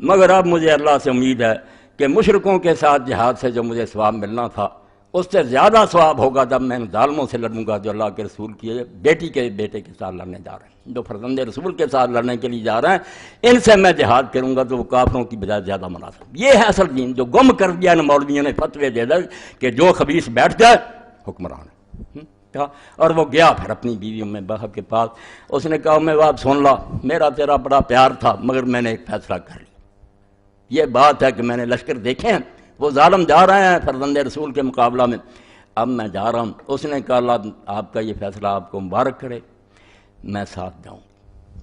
مگر اب مجھے اللہ سے امید ہے کہ مشرکوں کے ساتھ جہاد سے جو مجھے ثواب ملنا تھا اس سے زیادہ ثواب ہوگا جب میں ان ظالموں سے لڑوں گا جو اللہ کے رسول کی بیٹی کے بیٹے کے ساتھ لڑنے جا رہے ہیں، جو فرزند رسول کے ساتھ لڑنے کے لیے جا رہے ہیں، ان سے میں جہاد کروں گا تو وہ کافروں کی بجائے زیادہ مناسب۔ یہ ہے اصل دین، جو گم کر دیا نا مولویوں نے فتوے دے دے کہ جو خبیث بیٹھ جائے حکمران ہے۔ اور وہ گیا پھر اپنی بیوی ام وہب کے پاس، اس نے کہا ام وہب سن لا، میرا تیرا بڑا پیار تھا مگر میں نے ایک فیصلہ کر لیا، یہ بات ہے کہ میں نے لشکر دیکھے ہیں، وہ ظالم جا رہے ہیں فرزند رسول کے مقابلہ میں، اب میں جا رہا ہوں۔ اس نے کہا اللہ آپ کا یہ فیصلہ آپ کو مبارک کرے، میں ساتھ جاؤں۔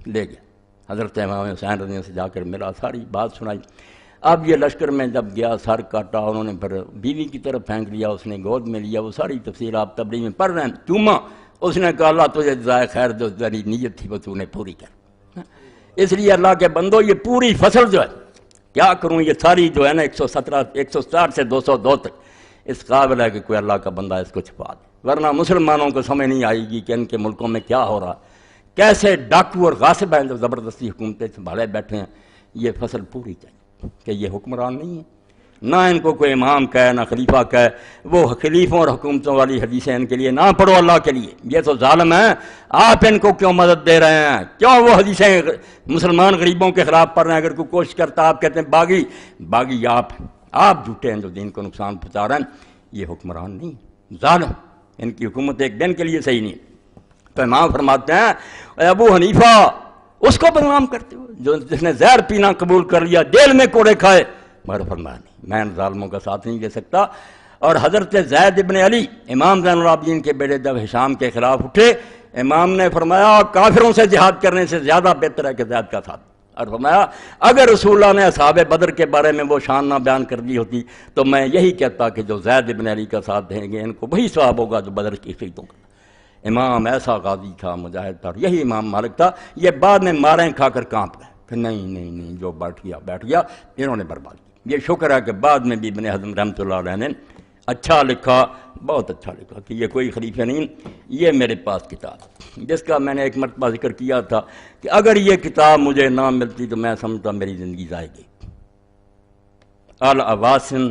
لے گیا حضرت امام حسین رضی اللہ عنہ سے جا کر ملا، ساری بات سنائی۔ اب یہ لشکر میں جب گیا سر کاٹا، انہوں نے پھر بیوی کی طرف پھینک لیا، اس نے گود میں لیا، وہ ساری تفصیل آپ تبری میں پڑھ رہے ہیں، چوما۔ اس نے کہا اللہ تجھے جزائے خیر، جو تیری نیت تھی وہ تو نے پوری کر۔ اس لیے اللہ کے بندو یہ پوری فصل جو ہے، کیا کروں یہ ساری جو ہے نا 160 سے 202 تک اس قابل ہے کہ کوئی اللہ کا بندہ اس کو چھپا دے، ورنہ مسلمانوں کو سمجھ نہیں آئے گی کہ ان کے ملکوں میں کیا ہو رہا، کیسے ڈاکو اور غاصب ہیں جو زبردستی حکومتیں سنبھالے بیٹھے ہیں۔ یہ فصل پوری چاہیے کہ یہ حکمران نہیں ہے، نہ ان کو کوئی امام کہے نہ خلیفہ کہے، وہ خلیفوں اور حکومتوں والی حدیثیں ان کے لیے نہ پڑھو اللہ کے لیے، یہ تو ظالم ہیں، آپ ان کو کیوں مدد دے رہے ہیں؟ کیوں وہ حدیثیں مسلمان غریبوں کے خلاف پڑھ رہے ہیں؟ اگر کوئی کوشش کرتا آپ کہتے ہیں باغی آپ جھوٹے ہیں جو دین کو نقصان پہنچا رہے ہیں، یہ حکمران نہیں، ظالم، ان کی حکومت ایک دن کے لیے صحیح نہیں۔ تو امام فرماتے ہیں اے ابو حنیفہ اس کو بدنام کرتے ہو جس نے زہر پینا قبول کر لیا، جیل میں کوڑے کھائے، مگر فرمایا نہیں میں ان ظالموں کا ساتھ نہیں دے سکتا۔ اور حضرت زید ابن علی امام زین العابدین کے بیٹے جب ہشام کے خلاف اٹھے، امام نے فرمایا کافروں سے جہاد کرنے سے زیادہ بہتر ہے کہ زید کا ساتھ، اور فرمایا اگر رسول اللہ نے اصحاب بدر کے بارے میں وہ شان نہ بیان کر دی ہوتی تو میں یہی کہتا کہ جو زید ابن علی کا ساتھ دیں گے ان کو وہی ثواب ہوگا جو بدر کی شہیدوں کا۔ امام ایسا غازی تھا، مجاہد تھا، یہی امام مالک تھا۔ یہ بعد میں ماریں کھا کر کانپ گئے کہ نہیں جو بیٹھ گیا، انہوں نے برباد کی۔ یہ شکر ہے کہ بعد میں بھی ابن حزم رحمۃ اللہ علیہ نے اچھا لکھا، بہت اچھا لکھا کہ یہ کوئی خلیفہ نہیں، یہ میرے پاس کتاب جس کا میں نے ایک مرتبہ ذکر کیا تھا کہ اگر یہ کتاب مجھے نہ ملتی تو میں سمجھتا میری زندگی ضائع گئی۔ العواسم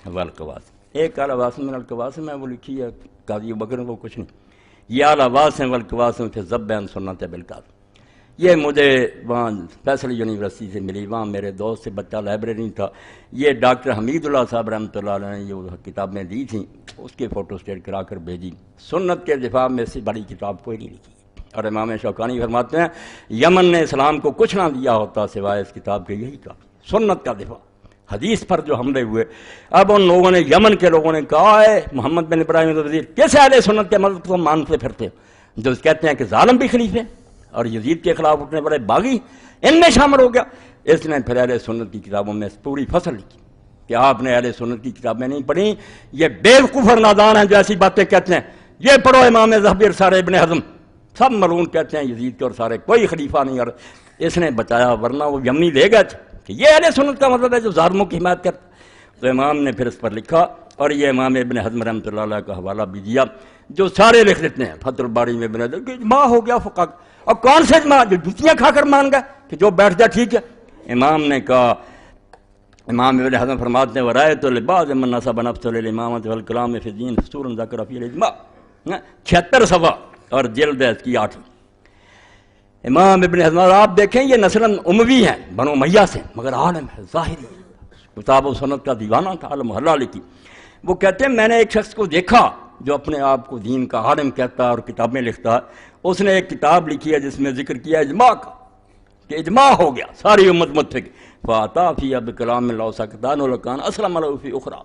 والقواسم، ایک العواسم من القواسم ہے، وہ لکھی ہے قاضی ابوبکر، وہ کچھ نہیں۔ یہ العواسم والقواسم فی ضب عن سنت بالقاسم، یہ مجھے وہاں فیصل یونیورسٹی سے ملی، وہاں میرے دوست سے بچہ لائبریری تھا، یہ ڈاکٹر حمید اللہ صاحب رحمۃ اللہ علیہ نے جو کتابیں دی تھیں اس کے فوٹو اسٹیٹ کرا کر بھیجی۔ سنت کے دفاع میں سے بڑی کتاب کوئی نہیں لکھی۔ اور امام شوکانی فرماتے ہیں یمن نے اسلام کو کچھ نہ دیا ہوتا سوائے اس کتاب کے، یہی کافی، سنت کا دفاع، حدیث پر جو حملے ہوئے۔ اب ان لوگوں نے، یمن کے لوگوں نے کہا ہے محمد بن ابراہیم وزیر کیسے اہل سنت کے مذہب کو مانتے پھرتے ہو، جو کہتے ہیں کہ ظالم بھی خلیفے اور یزید کے خلاف اٹھنے والے باغی ان میں شامل ہو گیا۔ اس نے پھر اہل سنت کی کتابوں میں پوری فصل لکھی کہ آپ نے اہل سنت کی کتابیں نہیں پڑھی، یہ بیوقوف اور نادان ہیں جو ایسی باتیں کہتے ہیں۔ یہ پڑھو امام ظہبی سارے ابن حزم، سب ملعون کہتے ہیں یزید کے اور سارے، کوئی خلیفہ نہیں، اور اس نے بچایا، ورنہ وہ یمنی لے گئے تھے کہ یہ اہل سنت کا مطلب ہے جو ظالموں کی حمایت کرتا۔ تو امام نے پھر اس پر لکھا، اور یہ امام ابن حزم رحمۃ اللہ علیہ کا حوالہ بھی دیا جو سارے لکھ دیتے ہیں فتح الباری میں ابن حزم کہ اجماع ہو گیا فقہ، اور کون سے اجماع جو جوتیاں کھا کر مان گئے کہ جو بیٹھ جائے ٹھیک ہے۔ امام نے کہا، امام ابن حزم فرماتے ہیں ورایت لبعض من نسب نفسه للامامۃ والکلام فی الدین فسور ذکر فی الاجماع، 76 صفحہ اور جلد ہے اس کی 8۔ امام ابن حزم آپ دیکھیں یہ نسلاً اموی ہیں، بنو امیہ سے، مگر عالم ہے، ظاہری ہے، کتاب و سنت کا دیوانہ تھا، المحلہ لکھی۔ وہ کہتے ہیں میں نے ایک شخص کو دیکھا جو اپنے آپ کو دین کا عالم کہتا ہے اور کتابیں لکھتا ہے، اس نے ایک کتاب لکھی ہے جس میں ذکر کیا اجماع کا کہ اجماع ہو گیا ساری امت متفق فاتا فی اب کلام اللہ سکتان الکان اسلم علیہ فی اخرى.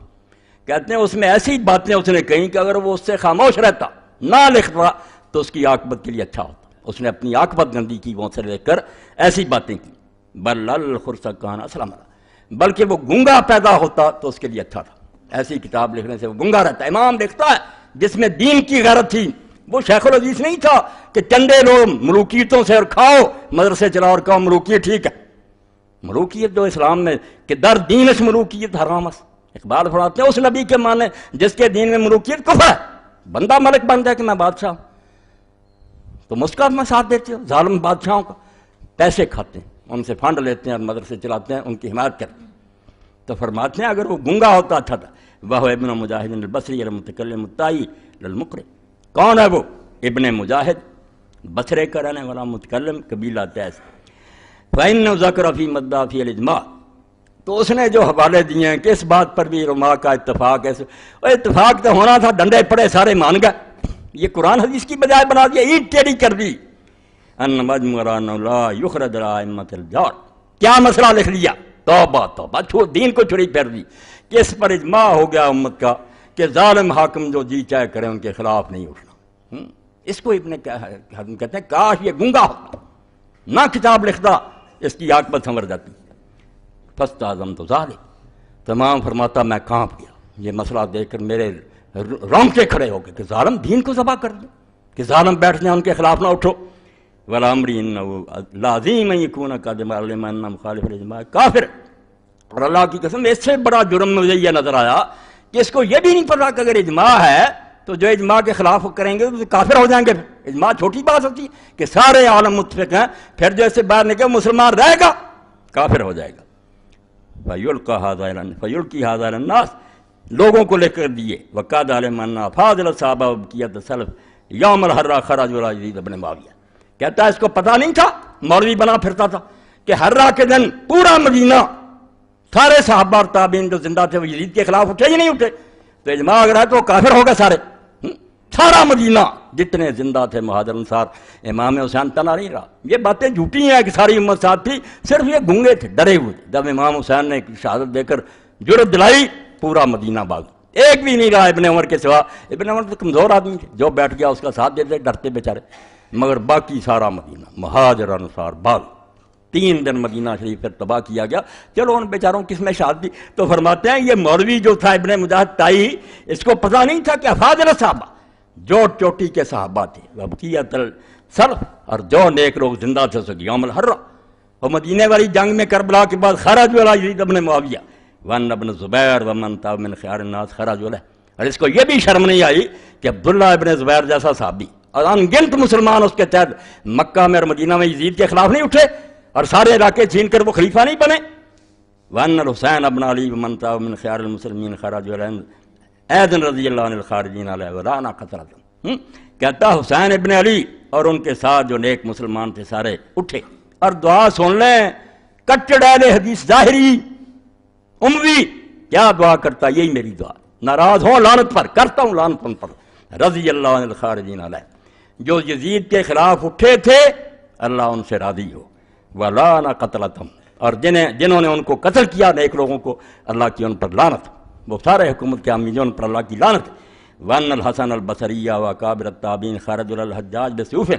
کہتے ہیں اس میں ایسی باتیں اس نے کہیں کہ اگر وہ اس سے خاموش رہتا نہ لکھتا تو اس کی عاقبت کے لیے اچھا ہوتا. اس نے اپنی عاقبت گندی کی وہ سے لے کر ایسی باتیں کی. بل الخرسکان اسلم علیہ، بلکہ وہ گنگا پیدا ہوتا تو اس کے لیے اچھا تھا. ایسی کتاب لکھنے سے وہ گنگا رہتا. امام لکھتا ہے جس میں دین کی غیرت تھی. وہ شیخ الحدیث نہیں تھا کہ چندے لو ملوکیتوں سے اور کھاؤ مدرسے چلاؤ اور کہو ملوکیت ٹھیک ہے. ملوکیت جو اسلام میں کہ در دینش ملوکیت حرام است. اقبال فرماتے ہیں اس نبی کے معنی جس کے دین میں ملوکیت کفر ہے. بندہ ملک بن جائے کہ میں بادشاہ ہوں تو مسکا میں ساتھ دیتے ہو. ظالم بادشاہوں کا پیسے کھاتے ہیں، ان سے فنڈ لیتے ہیں اور مدرسے چلاتے ہیں، ان کی حمایت کرتے ہیں. تو فرماتے ہیں اگر وہ گنگا ہوتا اچھا تھا. وہ ابن مجاہد البصری المتکلم الطائی للمقرئ. کون ہے وہ؟ ابن مجاہد بصرے کا رہنے والا متکلم قبیلہ تیس. فإنه ذکر فی مدعا فی الاجماع. تو اس نے جو حوالے دیے ہیں کہ اس بات پر بھی علماء کا اتفاق ہے. اتفاق تو ہونا تھا، ڈنڈے پڑے سارے مان گئے. یہ قرآن حدیث کی بجائے بنا دیا، اینٹ ٹیڑھی کر دی. ان مجموعہ لا یخرج ائمۃ الجور. کیا مسئلہ لکھ لیا؟ توبہ توبہ، دین کو چھری پھیر دی کہ اس پر اجماع ہو گیا امت کا کہ ظالم حاکم جو جی چاہے کریں ان کے خلاف نہیں اٹھنا. اس کو ابن حزم کہتے ہیں کاش یہ گنگا ہوتا نہ کتاب لکھتا، اس کی عاقبت سنور جاتی. فاستعظمت ذلک. تمام فرماتا میں کانپ گیا یہ مسئلہ دیکھ کر، میرے رونگٹے کھڑے ہو گئے کہ ظالم دین کو ذبح کر دیں، کہ ظالم بیٹھ جائیں ان کے خلاف نہ اٹھو. ولا امری انه لازم ان يكون قد علم ان مخالف الاجماع کافر. اور اللہ کی قسم اس سے بڑا جرم مجھے یہ نظر آیا کہ اس کو یہ بھی نہیں پتا کہ اگر اجماع ہے تو جو اجماع کے خلاف کریں گے تو کافر ہو جائیں گے. اجماع چھوٹی بات ہوتی ہے کہ سارے عالم متفق ہیں، پھر جو اسے باہر نکلے مسلمان رہے گا کافر ہو جائے گا. فیلقی ھذا علی الناس. لوگوں کو لے کر دیے. وقاد علم ان فاضل صحابہ بقیت السلف یوم الحرہ خرج ولا یزید ابن معاویہ. کہتا ہے اس کو پتہ نہیں تھا، مولوی بنا پھرتا تھا کہ حرہ کے دن پورا مدینہ سارے صحابہ اور تابعین جو زندہ تھے وہ یزید کے خلاف اٹھے ہی نہیں اٹھے. تو اجماع اگر ہے تو کافر ہو گئے سارے. سارا مدینہ جتنے زندہ تھے مہاجر انصار، امام حسین تنہا نہیں رہا. یہ باتیں جھوٹی ہیں کہ ساری امت ساتھ تھی، صرف یہ گونگے تھے، ڈرے ہوئے تھے. جب امام حسین نے شہادت دے کر جرأت دلائی پورا مدینہ بھاگ. ایک بھی نہیں رہا ابن عمر کے سوا. ابن عمر تو کمزور آدمی تھے، جو بیٹھ گیا اس کا ساتھ دیتے، ڈرتے بیچارے. مگر باقی سارا مدینہ مہاجر انصار بھاگ. 3 دن مدینہ شریف پھر تباہ کیا گیا. چلو ان بیچاروں کس میں شہادت دی. تو فرماتے ہیں یہ مولوی جو تھا ابن مجاہد تائی، اس کو پتہ نہیں تھا کہ افاضل صحابہ جو چوٹی کے صحابہ تھے وبقیت السلف اور جو نیک لوگ زندہ تھے سو یوم الحرہ. اور مدینے والی جنگ میں کربلا کے بعد خرج ولا یزید ابن معاویہ وان ابن زبیر ومن تاب من خیار الناس خرج ولا. اور اس کو یہ بھی شرم نہیں آئی کہ عبداللہ ابن زبیر جیسا صحابی اور ان گنت مسلمان اس کے تحت مکہ میں اور مدینہ میں یزید کے خلاف نہیں اٹھے اور سارے علاقے چھین کر وہ خلیفہ نہیں بنے. وان الحسین ابن علی ومن تاب من خیار المسلمین خرج ولا ایدن رضی اللہ عنہ الخارجین علیہ ولانا قطرۃ. کہتا حسین ابن علی اور ان کے ساتھ جو نیک مسلمان تھے سارے اٹھے. اور دعا سن لیں، کٹڑ اہل حدیث ظاہری اموی کیا دعا کرتا، یہی میری دعا. ناراض ہوں لعنت پر، کرتا ہوں لعنت ان پر. رضی اللہ عنہ الخارجین علیہ، جو یزید کے خلاف اٹھے تھے اللہ ان سے راضی ہو. ولانا قتلتہم، اور جنہوں نے ان کو قتل کیا نیک لوگوں کو اللہ کی ان پر لعنت. وہ سارے حکومت کے عاملین پر اللہ کی لعنت. وان الحسن البصری وکابر التابعین خرج الحجاج بسیوف.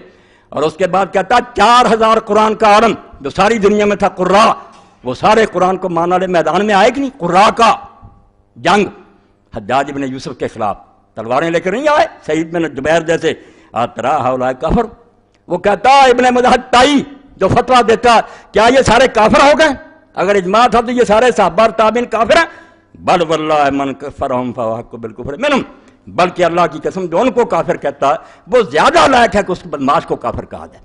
اور اس کے بعد کہتا 4000 قرآن کا عالم جو ساری دنیا میں تھا قراء، وہ سارے قرآن کو ماننے والے میدان میں آئے کہ نہیں. قراء کا جنگ حجاج بن یوسف کے خلاف تلواریں لے کر نہیں آئے. سعید بن جبیر جیسے آترا ہؤلاء کفر. وہ کہتا ابن مجاہد تائی جو فتویٰ دیتا کیا یہ سارے کافر ہو گئے؟ اگر اجماع تھا تو یہ سارے صحابہ اور تابعین کافر ہیں. بل واللہ من کفرہم فہو احق بالکفر منہم. بلکہ اللہ کی قسم جو ان کو کافر کہتا ہے وہ زیادہ لائق ہے کہ اس بدماش کو کافر کہا جائے.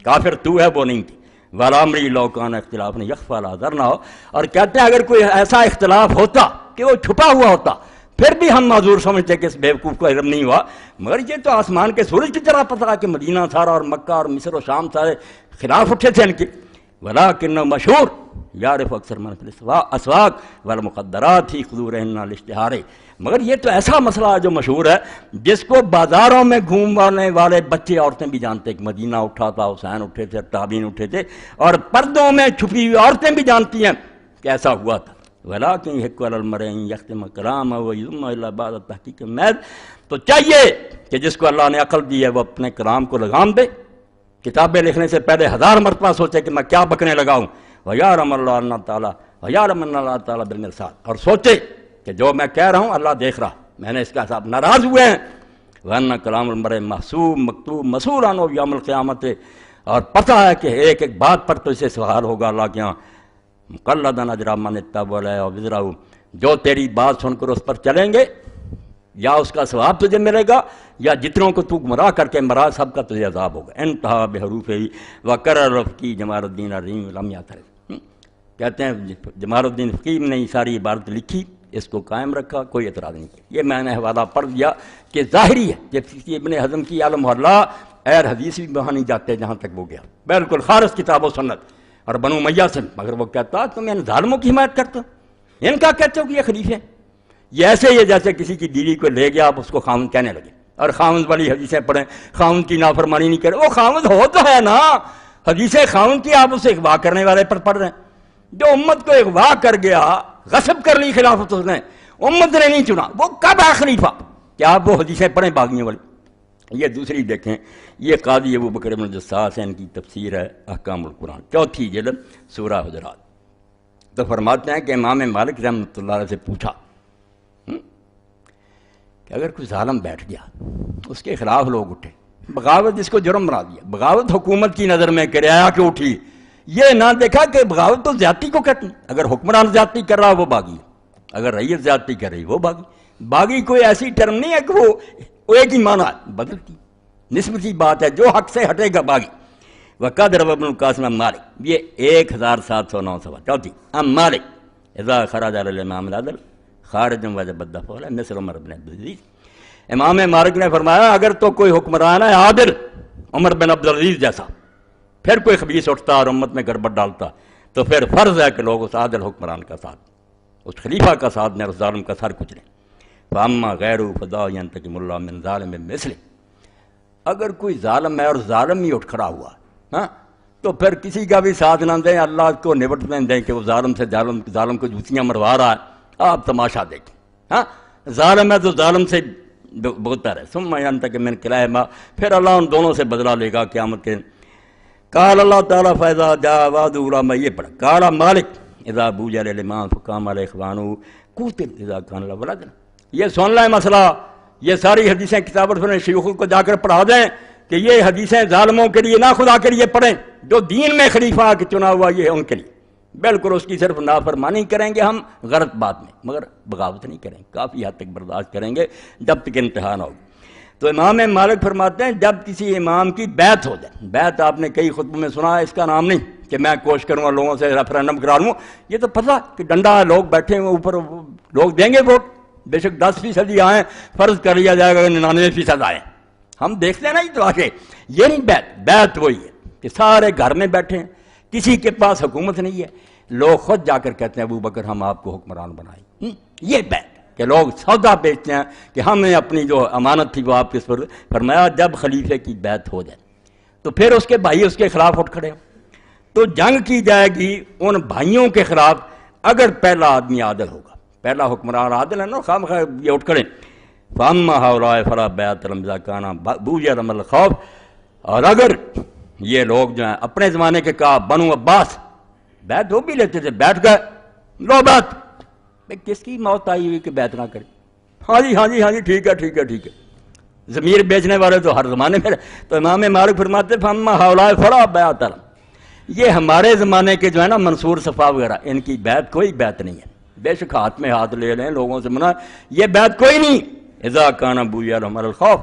کافر تو ہے وہ نہیں تھی. وَلَامْرِي لَوْ كَانَ اخْتِلَافٌ يَخْفَىٰ عَلَىٰ ظَرْنَا ہو. اور کہتے ہیں اگر کوئی ایسا اختلاف ہوتا کہ وہ چھپا ہوا ہوتا پھر بھی ہم معذور سمجھتے کہ اس بیوقوف کو علم نہیں ہوا. مگر یہ تو آسمان کے سورج کی طرح پتہ ہے کہ مدینہ سارا اور مکہ اور مصر و شام سارے خلاف اٹھے تھے ان کے. ولیکن مشہور یعرف اکثر من فی الاسواق والمخدرات فی قدورہن الاشتہار. مگر یہ تو ایسا مسئلہ ہے جو مشہور ہے، جس کو بازاروں میں گھومنے والے بچے عورتیں بھی جانتے ہیں کہ مدینہ اٹھا تھا، حسین اٹھے تھے، تابعین اٹھے تھے، اور پردوں میں چھپی ہوئی عورتیں بھی جانتی ہیں کہ ایسا ہوا تھا. وَلَٰكِنْ يَحِقُّ عَلَى الْمَرْءِ أَن يَخْتِمَ كَلَامَهُ وَيُضِمَّ إِلَىٰ بَعْضِ تَحْقِيقِ الْمَيْلِ. تو چاہیے کہ جس کو اللہ نے عقل دی ہے وہ اپنے کلام کو لگام دے، کتابیں لکھنے سے پہلے 1000 مرتبہ سوچے کہ میں کیا بکنے لگاؤں. وَيَعْلَمَ اللَّهُ أَنَّ تعالیٰ وَيَعْلَمَ أَنَّ اللَّهَ تعالیٰ بِالْمِرْصَادِ، اور سوچے کہ جو میں کہہ رہا ہوں اللہ دیکھ رہا، میں نے اس کا حساب. ناراض ہوئے ہیں وَأَنَّ كَلَامَ الْمَرْءِ مَحْسُوبٌ مَكْتُوبٌ مَسْئُولٌ عَنْهُ يَوْمَ الْقِيَامَةِ، اور پتہ ہے کہ ایک ایک بات پر تو اسے سوال ہوگا اللہ کے یہاں. مُقَلَّدًا أَجْرَ مَنِ اتَّبَعَ عَلَيْهِ وِزْرَهُ، جو تیری بات سن کر اس پر چلیں گے یا اس کا ثواب تجھے ملے گا، یا جتنوں کو تو گمراہ کر کے مرا سب کا تجھے عذاب ہوگا. انتہا بحروفہ وقرر رفقی جمال الدین الرحیم لم یعترض. کہتے ہیں جمال الدین فقیم نے یہ ساری عبارت لکھی، اس کو قائم رکھا، کوئی اعتراض نہیں کیا. یہ میں نے حوالہ پڑھ دیا کہ ظاہری ہے کہ ابن حزم کی عالم محلہ اہل حدیث بھی وہاں نہیں جاتے جہاں تک وہ گیا، بالکل خالص کتاب و سنت اور بنو امیہ سے. مگر وہ کہتا تم ان ظالموں کی حمایت کرتے ہو، ان کا کہتے ہو کہ یہ خلیفے ہیں. یہ ایسے ہی جیسے کسی کی بیوی کو لے گیا آپ اس کو خاوند کہنے لگے، اور خاوند والی حدیثیں پڑھیں، خاوند کی نافرمانی نہیں کرے. وہ خاوند ہو تو ہے نا، حدیثیں خاوند کی آپ اسے اغوا کرنے والے پر پڑھ رہے ہیں. جو امت کو اغوا کر گیا، غصب کر لی خلافت اس نے، امت نے نہیں چنا، وہ کب ہے خلیفہ؟ کیا آپ وہ حدیثیں پڑھیں باغیوں والی. یہ دوسری دیکھیں، یہ قاضی ابو بکر بن جساس ہے، ان کی تفسیر ہے احکام القرآن، 4 جلد سورہ حجرات. تو فرماتے ہیں کہ امام مالک رحمۃ اللہ علیہ سے پوچھا کہ اگر کوئی ظالم بیٹھ گیا، اس کے خلاف لوگ اٹھے، بغاوت جس کو جرم بنا دیا، بغاوت حکومت کی نظر میں کرایہ کے اٹھی، یہ نہ دیکھا کہ بغاوت تو زیادتی کو کہتے ہیں. اگر حکمران زیادتی کر رہا وہ باغی، اگر رعیت زیادتی کر رہی وہ باغی. باغی کوئی ایسی ٹرم نہیں ہے کہ وہ ایک ہی معنی ہے، بدلتی نسبتی بات ہے، جو حق سے ہٹے گا باغی. وقد روى ابن القاسم عن مالک، یہ 1709 سوال. چوتھی ام مالک اذا خرج على الامام العدل خارج وجب الدفع علیہ مثل عمر بن عبدالعزیز. امام مالک نے فرمایا اگر تو کوئی حکمران ہے عادل، عمر بن عبدالعزیز جیسا، پھر کوئی خبیث اٹھتا اور امت میں گڑبڑ ڈالتا، تو پھر فرض ہے کہ لوگ اس عادل حکمران کا ساتھ، اس خلیفہ کا ساتھ دیں، اس ظالم کا سر کچلیں. فاما غیر فدا ينتقم اللہ من ظالم مثل، اگر کوئی ظالم ہے اور ظالم ہی اٹھ کھڑا ہوا، ہاں، تو پھر کسی کا بھی ساتھ نہ دیں، اللہ کو نبٹ میں دیں کہ وہ ظالم سے ظالم کو جوتیاں مروا رہا ہے، آپ تماشا دیکھیں. ہاں، ظالم ہے تو ظالم سے بہتر ہے. ثم ينتقم من كليهما، پھر اللہ ان دونوں سے بدلہ لے گا قیامت کے. قال اللہ تعالیٰ فاذا جاء وعد اولاما، یہ پڑھا. قال مالک اذا بوجل الامام فقام علیہ اخوانہ قتل اذا كان له ولد. یہ سن لیں مسئلہ، یہ ساری حدیثیں کتابت میں شیوخوں کو جا کر پڑھا دیں کہ یہ حدیثیں ظالموں کے لیے نہ خدا کے لیے پڑھیں، جو دین میں خلیفہ کے چنا ہوا یہ ہے ان کے لیے. بالکل اس کی صرف نافرمانی کریں گے ہم غلط بات میں، مگر بغاوت نہیں کریں گے، کافی حد تک برداشت کریں گے جب تک انتہا نہ ہو. تو امام مالک فرماتے ہیں جب کسی امام کی بیعت ہو جائے، بیعت آپ نے کئی خطبوں میں سنا ہے، اس کا نام نہیں کہ میں کوشش کروں گا لوگوں سے ریفرینڈم کرا لوں، یہ تو پتہ کہ ڈنڈا ہے، لوگ بیٹھے ہوئے اوپر، لوگ دیں گے ووٹ، بے شک 10% ہی آئیں، فرض کر لیا جائے گا کہ 99% آئیں، ہم دیکھتے ہیں نا یہ تو آگے. یہ نہیں بیعت وہی ہے کہ سارے گھر میں بیٹھے ہیں، کسی کے پاس حکومت نہیں ہے، لوگ خود جا کر کہتے ہیں ابو بکر ہم آپ کو حکمران بنائیں. یہ بیعت کہ لوگ سودا بیچتے ہیں کہ ہم نے اپنی جو امانت تھی وہ آپ کے پر. فرمایا جب خلیفے کی بیعت ہو جائے تو پھر اس کے بھائی اس کے خلاف اٹھ کھڑے ہو تو جنگ کی جائے گی ان بھائیوں کے خلاف اگر پہلا آدمی عادل ہوگا، پہلا حکمران عادل ہے نا، خام خواہ یہ اٹھ کھڑے. فاما ہؤلاء فلا بیعۃ لهم اذا كان بوجھ من الخوف، اور اگر یہ لوگ جو ہیں اپنے زمانے کے کہا بنو عباس بیعت وہ بھی لیتے تھے، بیٹھ گئے لو بیعت، کس کی موت آئی ہوئی کہ بیعت نہ کرے؟ ہاں جی ہاں جی ہاں جی ٹھیک ہے ٹھیک ہے ٹھیک ہے. ضمیر بیچنے والے تو ہر زمانے میں. تو امام مالک فرماتے فاما ہؤلاء فلا بیعۃ لهم، یہ ہمارے زمانے کے جو ہے نا منصور صفا وغیرہ، ان کی بیعت کوئی بیعت نہیں ہے. بے شک ہاتھ میں ہاتھ لے لیں، لوگوں سے منع، یہ بیعت کوئی نہیں. اذا کان بوجھ لهم الخوف،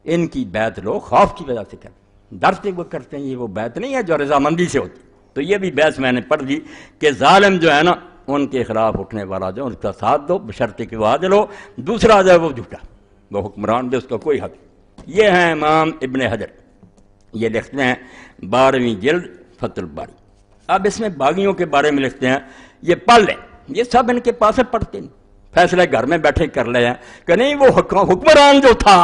ان کی بیعت لوگ خوف کی وجہ سے کرتے، ڈرتے وہ کرتے ہیں، یہ وہ بیعت نہیں ہے جو رضامندی سے ہوتی. تو یہ بھی بحث میں نے پڑھ دی کہ ظالم جو ہے نا ان کے خلاف اٹھنے والا جو ان کا ساتھ دو بشرطے کہ وہ عادل ہو، دوسرا جو ہے وہ جھوٹا، وہ حکمران جو اس کا کوئی حق. یہ ہیں امام ابن حجر، یہ لکھتے ہیں 12ویں جلد فتح الباری. اب اس میں باغیوں کے بارے میں لکھتے ہیں، یہ پڑھ لیں، یہ سب ان کے پاس ہے، پڑھتے نہیں، فیصلے گھر میں بیٹھے کر لے ہیں کہ نہیں وہ حکمران جو تھا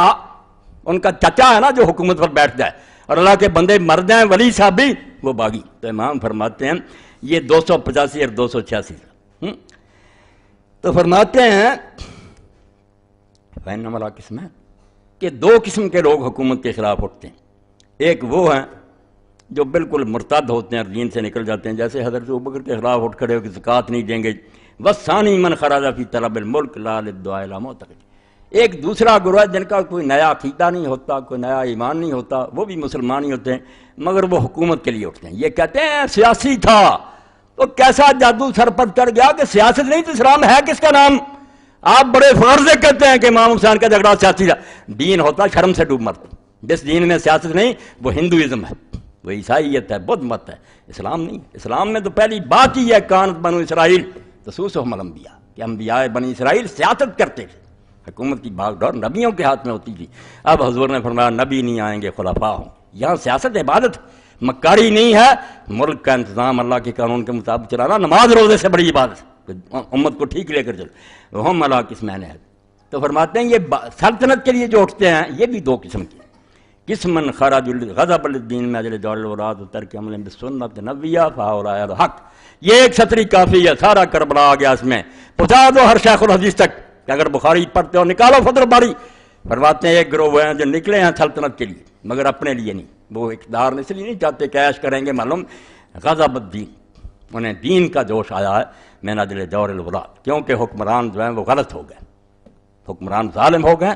ان کا چچا ہے نا جو حکومت پر بیٹھ جائے اور اللہ کے بندے مر جائیں ولی صاحب بھی، وہ باغی۔ تو امام فرماتے ہیں یہ 285 اور 286 تو فرماتے ہیں والا قسم ہے کہ دو قسم کے لوگ حکومت کے خلاف اٹھتے ہیں، ایک وہ ہیں جو بالکل مرتد ہوتے ہیں اور دین سے نکل جاتے ہیں، جیسے حضرت ابوبکر کے خلاف اٹھ کھڑے ہو کہ زکوٰۃ نہیں دیں گے، وَالثَّانِي مَنْ خَرَجَ فِي طَلَبِ الْمُلْكِ لَا لِلدُّعَاءِ إِلَىٰ مُعْتَقِدٍ۔ ایک دوسرا گروہ جن کا کوئی نیا عقیدہ نہیں ہوتا، کوئی نیا ایمان نہیں ہوتا، وہ بھی مسلمان ہی ہوتے ہیں مگر وہ حکومت کے لیے اٹھتے ہیں۔ یہ کہتے ہیں سیاسی تھا تو کیسا جادو سر پر چڑھ گیا کہ سیاست نہیں تو اسلام ہے کس کا نام؟ آپ بڑے فخر سے کہتے ہیں کہ امام حسین کا جھگڑا سیاسی تھا، دین ہوتا شرم سے ڈوب مرتا۔ جس دین میں سیاست نہیں وہ ہندوازم ہے، وہ عیسائیت ہے، بدھ مت ہے، اسلام نہیں۔ اسلام میں تو پہلی بات ہی ہے کانت بنو اسرائیل تسوسہم الانبیاء کہ انبیاء بنی اسرائیل سیاست کرتے تھے، حکومت کی بھاگ دور نبیوں کے ہاتھ میں ہوتی تھی۔ اب حضور نے فرمایا نبی نہیں آئیں گے، خلفاء ہوں۔ یہاں سیاست عبادت مکاری نہیں ہے، ملک کا انتظام اللہ کے قانون کے مطابق چلانا نماز روزے سے بڑی عبادت، امت کو ٹھیک لے کر چلو، ہم اللہ قسمین ہے۔ تو فرماتے ہیں یہ سلطنت کے لیے جو اٹھتے ہیں یہ بھی دو قسم کے، قسمن خرج غضب الدین میں اجل دور الولاد و ترک عمل بسنت نبویہ فہؤلاء الحق۔ یہ ایک سطری کافی ہے، سارا کربلا آ گیا اس میں، پہنچا دو ہر شیخ الحدیث تک کہ اگر بخاری پڑھتے ہو نکالو فتح باری۔ فرماتے ہیں ایک گروہ ہیں جو نکلے ہیں سلطنت کے لیے مگر اپنے لیے نہیں، وہ اقتدار اس لیے نہیں چاہتے کہ عیش کریں گے، معلوم غضب الدین، انہیں دین کا جوش آیا ہے من اجل دور الولاد، کیونکہ حکمران جو ہیں وہ غلط ہو گئے، حکمران ظالم ہو گئے،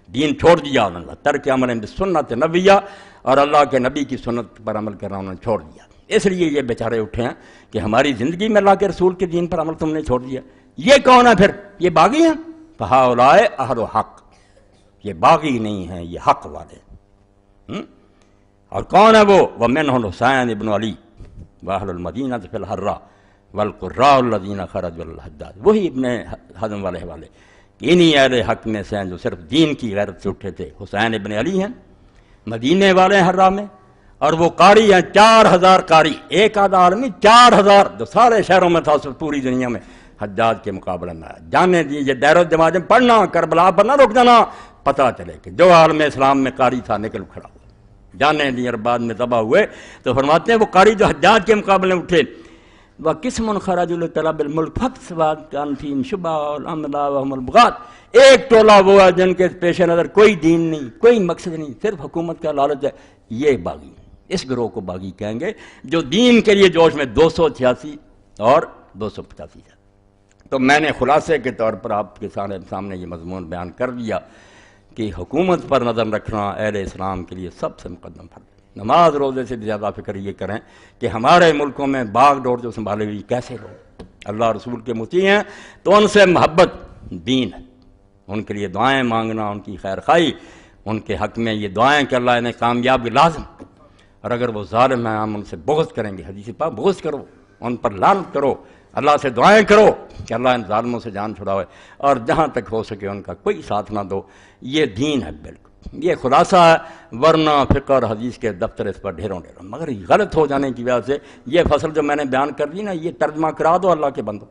دین چھوڑ دیا انہوں نے، ترک عمل بسنت نبویہ، اور اللہ کے نبی کی سنت پر عمل کرنا انہوں نے چھوڑ دیا۔ اس لیے یہ بیچارے اٹھے ہیں کہ ہماری زندگی میں اللہ کے رسول کے دین پر عمل تم نے چھوڑ دیا۔ یہ کون ہے پھر؟ یہ باغی ہیں، فہؤلاء اہل حق، یہ باغی نہیں ہیں، یہ حق والے۔ اور کون ہے وہ؟ ومنهم حسین ابن علی واہل المدینہ فی الحرہ والقراء الذین خرجوا الحجاج، وہی ابن حزم والے حوالے، انہی اہل حق میں سے ہیں جو صرف دین کی غیرت سے اٹھے تھے۔ حسین ابن علی ہیں، مدینے والے حرہ میں، اور وہ قاری ہیں 4000 قاری، ایک آدھا عالمی 4000 جو سارے شہروں میں تھا پوری دنیا میں، حجاج کے مقابلے میں آیا۔ جانے دیجیے دیر و جماعت میں پڑھنا، کربلا پر نہ رک جانا، پتہ چلے کہ جو عالم اسلام میں قاری تھا نکل کھڑا ہوا، جانے دیے اور بعد میں تباہ ہوئے۔ تو فرماتے ہیں وہ قاری جو حجاج کے مقابلے میں اٹھے، وَقِسْمٌ خَرَجُوا لِطَلَبِ الْمُلْكِ فَاقْتَصَبَتْ كَانَ فِيهِمْ شُبْهَةٌ وَالْأَمْلَاءُ وَهُمُ الْبُغَاة۔ ایک ٹولہ وہ ہے جن کے پیش نظر کوئی دین نہیں، کوئی مقصد نہیں، صرف حکومت کا لالچ ہے، یہ باغی، اس گروہ کو باغی کہیں گے جو دین کے لیے جوش میں 286 اور 285 ہے۔ تو میں نے خلاصے کے طور پر آپ کے سامنے یہ مضمون بیان کر دیا کہ حکومت پر نظر رکھنا اہل اسلام کے لیے سب سے مقدم فرض ہے۔ نماز روزے سے زیادہ فکر یہ کریں کہ ہمارے ملکوں میں باغ ڈور جو سنبھالے ہوئی کیسے لوگ اللہ رسول کے مطیع ہیں تو ان سے محبت دین ہے، ان کے لیے دعائیں مانگنا، ان کی خیر خواہی، ان کے حق میں یہ دعائیں کہ اللہ انہیں کامیابی لازم، اور اگر وہ ظالم ہیں ہم ان سے بغض کریں گے، حدیث پاک بغض کرو، ان پر لعنت کرو، اللہ سے دعائیں کرو کہ اللہ ان ظالموں سے جان چھڑاوے، اور جہاں تک ہو سکے ان کا کوئی ساتھ نہ دو۔ یہ دین ہے، بالکل یہ خلاصہ ہے، ورنہ فقہ اور حدیث کے دفتر اس پر ڈھیروں مگر غلط ہو جانے کی وجہ سے یہ فصل جو میں نے بیان کر دی نا، یہ ترجمہ کرا دو اللہ کے بندو،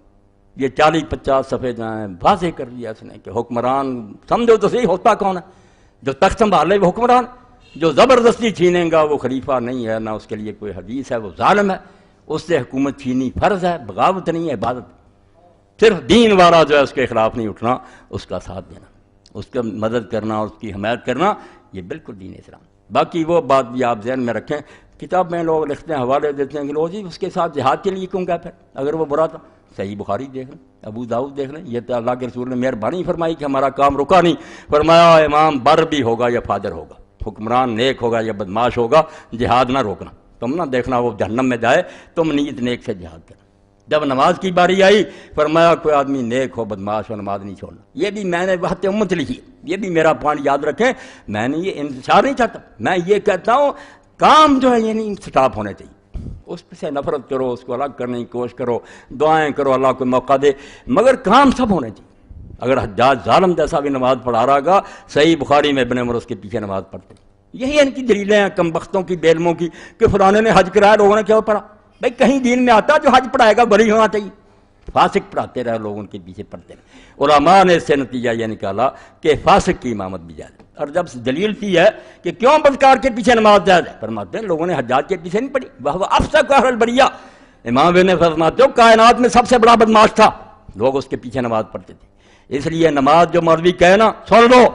یہ 40-50 صفحے جائیں واضح کر دیا اس نے کہ حکمران سمجھو تو صحیح ہوتا کون ہے، جو تخت سنبھالے وہ حکمران، جو زبردستی چھینے گا وہ خلیفہ نہیں ہے، نہ اس کے لیے کوئی حدیث ہے، وہ ظالم ہے، اس سے حکومت چھینی فرض ہے، بغاوت نہیں ہے، عبادت۔ صرف دین والا جو ہے اس کے خلاف نہیں اٹھنا، اس کا ساتھ دینا، اس کا مدد کرنا، اس کی حمایت کرنا، یہ بالکل دین اسلام۔ باقی وہ بات بھی آپ ذہن میں رکھیں، کتاب میں لوگ لکھتے ہیں، حوالے دیتے ہیں کہ لو جی اس کے ساتھ جہاد کے لیے کیوں گیا پھر اگر وہ برا تھا؟ صحیح بخاری دیکھ لیں، ابو داؤد دیکھ لیں، یہ تو اللہ کے رسول نے مہربانی فرمائی کہ ہمارا کام رکا نہیں، فرمایا امام بر بھی ہوگا یا فاجر ہوگا، حکمران نیک ہوگا یا بدماش ہوگا، جہاد نہ روکنا، تم نہ دیکھنا وہ جہنم میں جائے، تم نیت نیک سے جہاد کرنا۔ جب نماز کی باری آئی فرمایا کوئی آدمی نیک ہو بدماش ہو نماز نہیں چھوڑنا۔ یہ بھی میں نے وحدت امت لکھی، یہ بھی میرا پوائنٹ یاد رکھیں، میں نے یہ انتشار نہیں چاہتا، میں یہ کہتا ہوں کام جو ہے یہ نہیں سٹاپ ہونے چاہیے، اس سے نفرت کرو، اس کو الگ کرنے کی کوشش کرو، دعائیں کرو اللہ کو موقع دے، مگر کام سب ہونے چاہیے۔ اگر حجاج ظالم جیسا بھی نماز پڑھا رہا گا، صحیح بخاری میں ابن عمر اس کے پیچھے نماز پڑھتے، یہی ان کی دلیلیں ہیں کم بختوں کی، بے علموں کی، کہ فلانے نے حج کرایا لوگوں نے کیا پڑھا، بھائی کہیں دین میں آتا جو حج پڑھائے گا ولی ہونا چاہیے؟ فاسق پڑھاتے رہے، لوگ ان کے پیچھے پڑھتے رہے۔ علماء نے اس سے نتیجہ یہ نکالا کہ فاسق کی امامت بھی جائز ہے۔ اور جب دلیل تھی ہے کہ کیوں بدکار کے پیچھے نماز جائز ہے، فرماتے ہیں لوگوں نے حجاج کے پیچھے نہیں پڑھی، وہ افسق اہل البریہ، امام ابن فرماتے ہو کائنات میں سب سے بڑا بدماش تھا، لوگ اس کے پیچھے نماز پڑھتے تھے۔ اس لیے نماز جو مولوی کہے نا سن لو،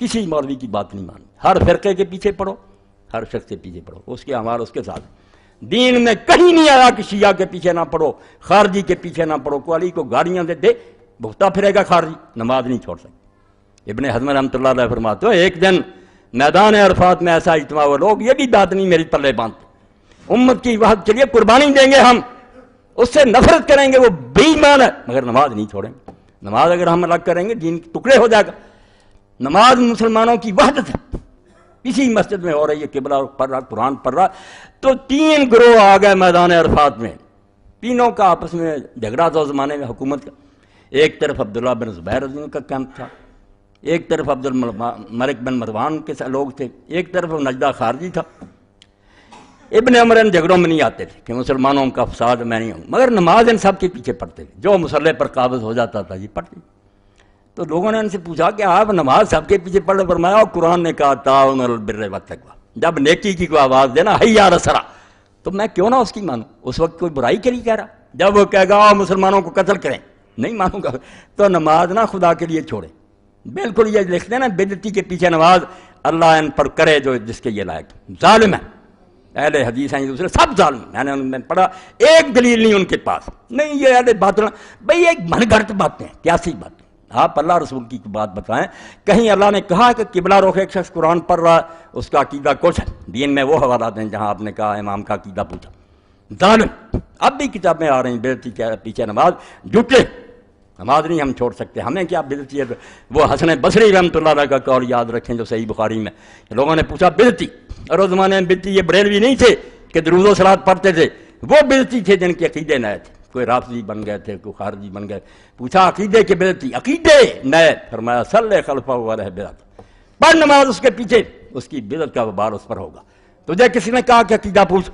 کسی مولوی کی بات نہیں ماننی، ہر فرقے کے پیچھے پڑھو، ہر شخص کے پیچھے پڑھو، اس کے اعمال اس کے ساتھ۔ دین میں کہیں نہیں آیا کہ شیعہ کے پیچھے نہ پڑھو، خارجی کے پیچھے نہ پڑھو، کوئی علی کو گاڑیاں دے بھگتا پھرے گا خارجی، نماز نہیں چھوڑ سکتے۔ ابن حزم رحمۃ اللہ علیہ فرماتے ہو ایک دن میدان عرفات میں ایسا اجتماع ہوا، لوگ یہ بھی بات نہیں میری پلے باندھتے، امت کی وحدت کے لیے قربانی دیں گے، ہم اس سے نفرت کریں گے، وہ بے ایمان ہے مگر نماز نہیں چھوڑیں گے۔ نماز اگر ہم الگ کریں گے دین کے ٹکڑے ہو جائے گا۔ نماز مسلمانوں کی وحدت ہے، اسی مسجد میں ہو رہی ہے، قبلہ پڑھ رہا، قرآن پڑھ رہا، تو 3 گروہ آ گئے میدان عرفات میں، تینوں کا آپس میں جھگڑا تھا اس زمانے میں حکومت کا۔ ایک طرف عبداللہ بن زبیر رضی اللہ کا کیمپ تھا، ایک طرف عبد الملک بن مروان کے لوگ تھے، ایک طرف نجدہ خارجی تھا۔ ابن عمر ان جھگڑوں میں نہیں آتے تھے کہ مسلمانوں کا فساد میں نہیں ہوں، مگر نماز ان سب کے پیچھے پڑھتے تھے، جو مسلح پر قابض ہو جاتا تھا یہ پڑھتے۔ تو لوگوں نے ان سے پوچھا کہ آپ نماز سب کے پیچھے پڑھ، فرمایا اور قرآن نے کہا تعاون علی البر والتقوی، جب نیکی کی کوئی آواز دینا حی علی الصلاۃ، تو میں کیوں نہ اس کی مانوں؟ اس وقت کوئی برائی کے لیے کہہ رہا، جب وہ کہے گا مسلمانوں کو قتل کریں نہیں مانوں گا، تو نماز نہ خدا کے لیے چھوڑے۔ بالکل یہ لکھتے ہیں نا بدعتی کے پیچھے نماز، اللہ ان پر کرے جو جس کے یہ لائق، ظالم ہے، اہل حدیث ہیں دوسرے سب ظالم۔ میں نے پڑھا ایک دلیل نہیں ان کے پاس، نہیں یہ اہل باطل، بھئی ایک من گھڑت باتیں، کیسی بات؟ آپ اللہ رسول کی بات بتائیں، کہیں اللہ نے کہا کہ قبلہ رخ ایک شخص قرآن پڑھ رہا ہے اس کا عقیدہ کچھ ہے؟ دین میں وہ حوالات ہیں جہاں آپ نے کہا امام کا عقیدہ پوچھا، ظالم۔ اب بھی کتابیں آ رہی ہیں بدعتی کے پیچھے نماز، جھوٹے، نماز نہیں ہم چھوڑ سکتے، ہمیں کیا بدعتی ہے؟ وہ حسن بصری رحمۃ اللہ علیہ کا قول یاد رکھیں جو صحیح بخاری میں، لوگوں نے پوچھا بدعتی، اور اس زمانے میں بدعتی یہ بریلوی نہیں تھے کہ درود و صلوات پڑھتے تھے، وہ بدعتی تھے جن کے عقیدے نئے تھے، کوئی رافضی بن گئے تھے، کوئی خارجی بن گئے۔ پوچھا عقیدے کے بدعتی، عقیدے نئے، فرمایا صلی خلفہ علیہ بدعت، پڑھ نماز اس کے پیچھے، اس کی بدعت کا وبال اس پر ہوگا۔ تجھے کسی نے کہا کہ عقیدہ پوچھ،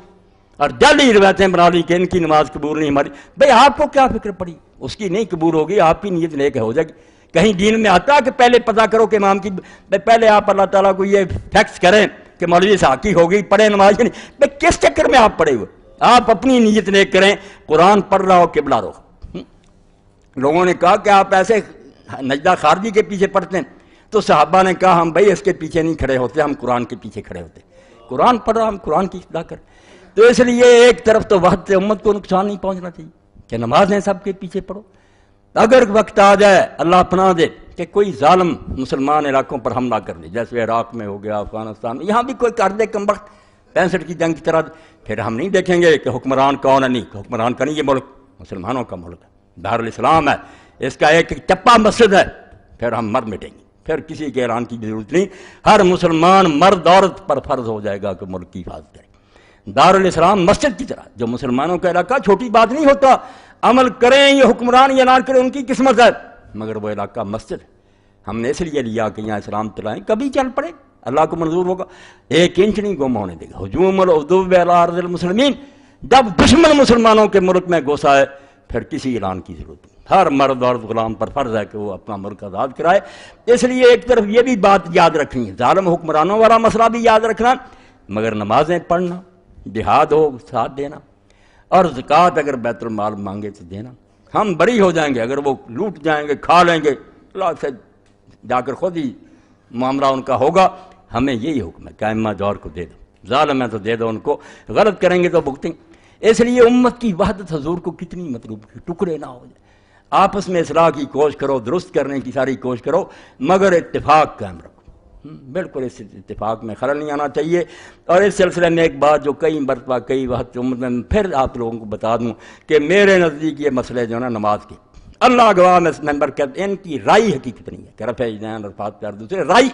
اور جعلی روایتیں بنا لی کہ ان کی نماز قبول نہیں ہماری، بھئی آپ کو کیا فکر پڑی؟ اس کی نہیں قبول ہوگی، آپ کی نیت نیک ہو جائے گی۔ کہیں دین میں آتا کہ پہلے پتہ کرو کہ امام کی، پہلے آپ اللہ تعالیٰ کو یہ فیکس کریں کہ مولوی ساکی ہوگی پڑھے نماز کی نہیں، بھئی کس چکر میں آپ پڑھے ہوئے؟ آپ اپنی نیت نیک کریں، قرآن پڑھ رہا ہو قبلہ رخ۔ لوگوں نے کہا کہ آپ ایسے نجدہ خارجی کے پیچھے پڑھتے ہیں، تو صحابہ نے کہا ہم بھائی اس کے پیچھے نہیں کھڑے ہوتے، ہم قرآن کے پیچھے کھڑے ہوتے، قرآن پڑھ رہا ہم قرآن کی اقتدا کریں۔ تو اس لیے ایک طرف تو وحدت امت کو نقصان نہیں پہنچنا چاہیے کہ نمازیں سب کے پیچھے پڑھو۔ اگر وقت آ جائے اللہ پناہ دے کہ کوئی ظالم مسلمان علاقوں پر حملہ کر دے، جیسے عراق میں ہو گیا، افغانستان میں، یہاں بھی کوئی کر دے کمبخت 65 کی جنگ کی طرح، پھر ہم نہیں دیکھیں گے کہ حکمران کون ہے، نہیں حکمران کا نہیں، یہ ملک مسلمانوں کا ملک ہے، دارالاسلام ہے، اس کا ایک چپا مسجد ہے، پھر ہم مر مٹیں گے، پھر کسی کے اعلان کی ضرورت نہیں، ہر مسلمان مرد عورت پر فرض ہو جائے گا کہ ملک کی حفاظت کرے۔ دارالاسلام مسجد کی طرح، جو مسلمانوں کا علاقہ چھوٹی بات نہیں ہوتا، عمل کریں یہ حکمران یا نہ کریں ان کی قسمت ہے، مگر وہ علاقہ مسجد ہے، ہم نے اس لیے لیا کہ یہاں اسلام چلائیں، کبھی چل پڑے اللہ کو منظور ہوگا، 1 انچ نہیں گم ہونے دے گا۔ ہجوم العدو علی ارض المسلمین، جب دشمن مسلمانوں کے ملک میں گھس آئے پھر کسی اعلان کی ضرورت نہیں، ہر مرد اور غلام پر فرض ہے کہ وہ اپنا ملک آزاد کرائے۔ اس لیے ایک طرف یہ بھی بات یاد رکھنی ہے، ظالم حکمرانوں والا مسئلہ بھی یاد رکھنا، مگر نمازیں پڑھنا، جہاد ہو ساتھ دینا، اور زکوٰۃ اگر بیت المال مانگے تو دینا۔ ہم بری ہو جائیں گے اگر وہ لوٹ جائیں گے، کھا لیں گے، اللہ سے جا کر خود ہی معاملہ ان کا ہوگا۔ ہمیں یہی حکم ہے کہ ائمہ دور کو دے دو، ظالم ہے تو دے دو ان کو، غلط کریں گے تو بھگتیں گے۔ اس لیے امت کی وحدت حضور کو کتنی مطلوب ہے، ٹکڑے نہ ہو جائے، آپس میں اصلاح کی کوشش کرو، درست کرنے کی ساری کوشش کرو، مگر اتفاق قائم رکھو۔ بالکل اس اتفاق میں خلل نہیں آنا چاہیے۔ اور اس سلسلے میں ایک بات جو کئی مرتبہ کئی وقت امت میں پھر آپ لوگوں کو بتا دوں کہ میرے نزدیک یہ مسئلے جو ہے نا نماز کے، اللہ گواہ میں ممبر کہتے ہیں ان کی رائے حقیقت نہیں ہے کہ رفع یدین عرفات پر دوسرے رائے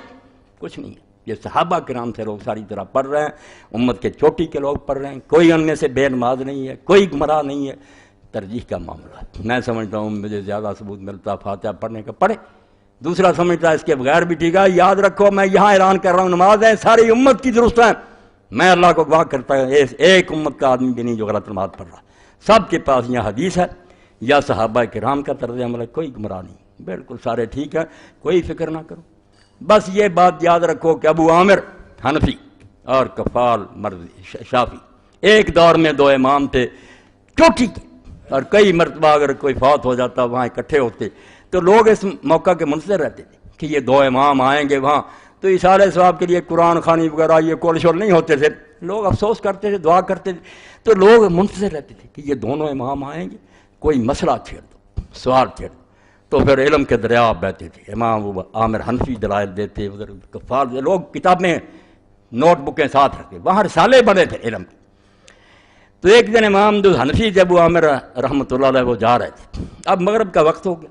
کچھ نہیں ہے، یہ صحابہ کرام سے لوگ ساری طرح پڑھ رہے ہیں، امت کے چوٹی کے لوگ پڑھ رہے ہیں، کوئی ان میں سے بے نماز نہیں ہے، کوئی گمراہ نہیں ہے، ترجیح کا معاملہ ہے۔ میں سمجھتا ہوں مجھے زیادہ ثبوت ملتا فاتحہ پڑھنے کا پڑھے، دوسرا سمجھتا ہے اس کے بغیر بھی ٹھیک ہے۔ یاد رکھو میں یہاں اعلان کر رہا ہوں، نماز ہے ساری امت کی درست ہے، میں اللہ کو گواہ کرتا ہوں ایک امت کا آدمی بھی نہیں جو غلط نماز پڑھ رہا، سب کے پاس یہ حدیث ہے یا صحابہ کرام کا طرز عمل ہے، کوئی گمراہ نہیں، بالکل سارے ٹھیک ہیں، کوئی فکر نہ کرو۔ بس یہ بات یاد رکھو کہ ابو عامر حنفی اور کفال مرضی شافی ایک دور میں دو امام تھے چوٹی کے، اور کئی مرتبہ اگر کوئی فوت ہو جاتا وہاں اکٹھے ہوتے تو لوگ اس موقع کے منتظر رہتے تھے کہ یہ دو امام آئیں گے وہاں، تو اشارے ثواب کے لیے قرآن خوانی وغیرہ یہ کول شول نہیں ہوتے تھے، لوگ افسوس کرتے تھے، دعا کرتے تھے، تو لوگ منتظر رہتے تھے کہ یہ دونوں امام آئیں گے، کوئی مسئلہ چھیڑ دو، سوال چھیڑ دو، تو پھر علم کے دریا بہتے تھے، امام عامر حنفی دلائل دیتے، ادھر کفار لوگ کتابیں نوٹ بکیں ساتھ رکھتے، وہاں رسالے بنے تھے علم کے۔ تو ایک دن امام جو حنفی تھے ابو عامر رحمۃ اللہ علیہ وہ جا رہے تھے، اب مغرب کا وقت ہو گیا،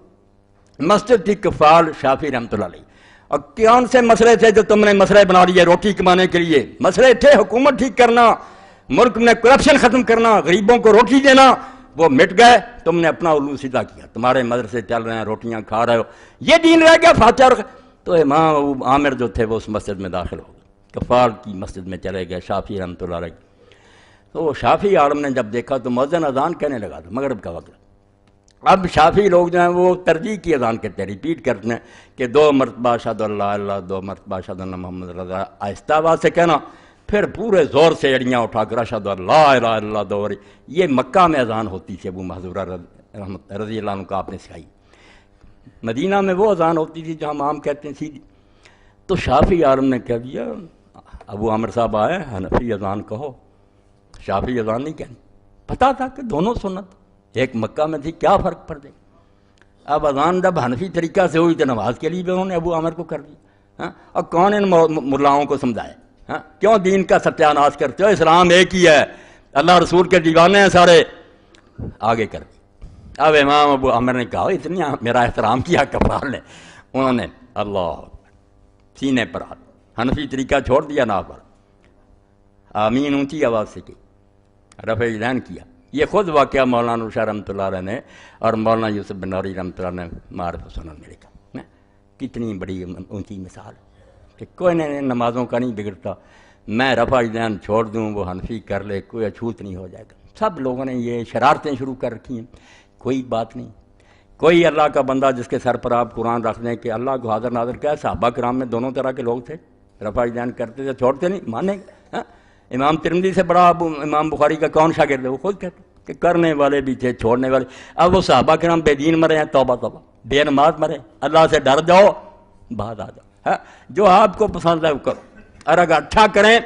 مسجد تھی کفال شافی رحمۃ اللہ علیہ، اور کون سے مسئلے تھے جو تم نے مسئلے بنا لیے روٹی کمانے کے لیے؟ مسئلے تھے حکومت ٹھیک کرنا، ملک میں کرپشن ختم کرنا، غریبوں کو روٹی دینا، وہ مٹ گئے، تم نے اپنا الو سیدھا کیا، تمہارے مدرسے چل رہے ہیں، روٹیاں کھا رہے ہو، یہ دین رہ گیا فاتحہ۔ تو امام ابو عامر جو تھے وہ اس مسجد میں داخل ہو گئے، کفال کی مسجد میں چلے گئے شافی رحمۃ اللہ علیہ۔ تو وہ شافی عالم نے جب دیکھا تو مؤذن اذان کہنے لگا تھا، مغرب کا وقت۔ اب شافی لوگ جو ہیں وہ ترجیح کی اذان کہتے ہیں، ریپیٹ کرتے ہیں کہ 2 مرتبہ اشہد اللہ اللہ، 2 مرتبہ اشہد ان محمد رضا، آہستہ آواز سے کہنا، پھر پورے زور سے اڑیاں اٹھا کر اشہد اللہ الہ الا اللہ دوری۔ یہ مکہ میں اذان ہوتی تھی، ابو محذورہ رضی اللہ عنہ کا آپ نے سکھائی، مدینہ میں وہ اذان ہوتی تھی جہاں ہم عام کہتے ہیں سیدھی۔ تو شافی عالم نے کہہ دیا ابو عامر صاحب آئے، حنفی اذان کہو، شافی اذان نہیں کہنی، پتا تھا کہ دونوں سنت ایک مکہ میں تھی، کیا فرق پڑ گئی؟ اب اذان جب حنفی طریقہ سے ہوئی تو نماز کے لیے بھی انہوں نے ابو عامر کو کر دیا، اور کون ان ملاؤں کو سمجھائے؟ کیوں دین کا ستیہ ناش کرتے ہو؟ اسلام ایک ہی ہے، اللہ رسول کے دیوانے ہیں سارے، آگے کر دی۔ اب امام ابو عامر نے کہا اتنی میرا احترام کیا کفال نے، انہوں نے اللہ سینے پر ہاتھ، حنفی طریقہ چھوڑ دیا، نہ پر آمین اونچی آواز سے کی، رفع یدین کیا۔ یہ خود واقعہ مولانا نور رحمۃ اللہ علیہ نے اور مولانا یوسف بن نوری رحمۃ اللہ نے معارف سنن میں لکھا، کتنی بڑی اونچی مثال کہ کوئی نمازوں کا نہیں بگڑتا، میں رفع یدین چھوڑ دوں وہ حنفی کر لے، کوئی اچھوت نہیں ہو جائے گا۔ سب لوگوں نے یہ شرارتیں شروع کر رکھی ہیں، کوئی بات نہیں، کوئی اللہ کا بندہ جس کے سر پر آپ قرآن رکھ دیں کہ اللہ کو حاضر ناظر کیا ہے، صحابہ کرام میں دونوں طرح کے لوگ تھے، رفع یدین کرتے تھے، چھوڑتے نہیں، مانیں گے۔ امام ترمذی سے بڑا امام بخاری کا کون شاگرد ہے؟ وہ خود کہتے کہ کرنے والے بھی تھے، چھوڑنے والے۔ اب وہ صحابہ کرام بے دین مرے ہیں، توبہ توبہ، بے نماز مرے، اللہ سے ڈر جاؤ، بعد آ جاؤ، جو آپ کو پسند ہے وہ کرو، اور اگر اچھا کریں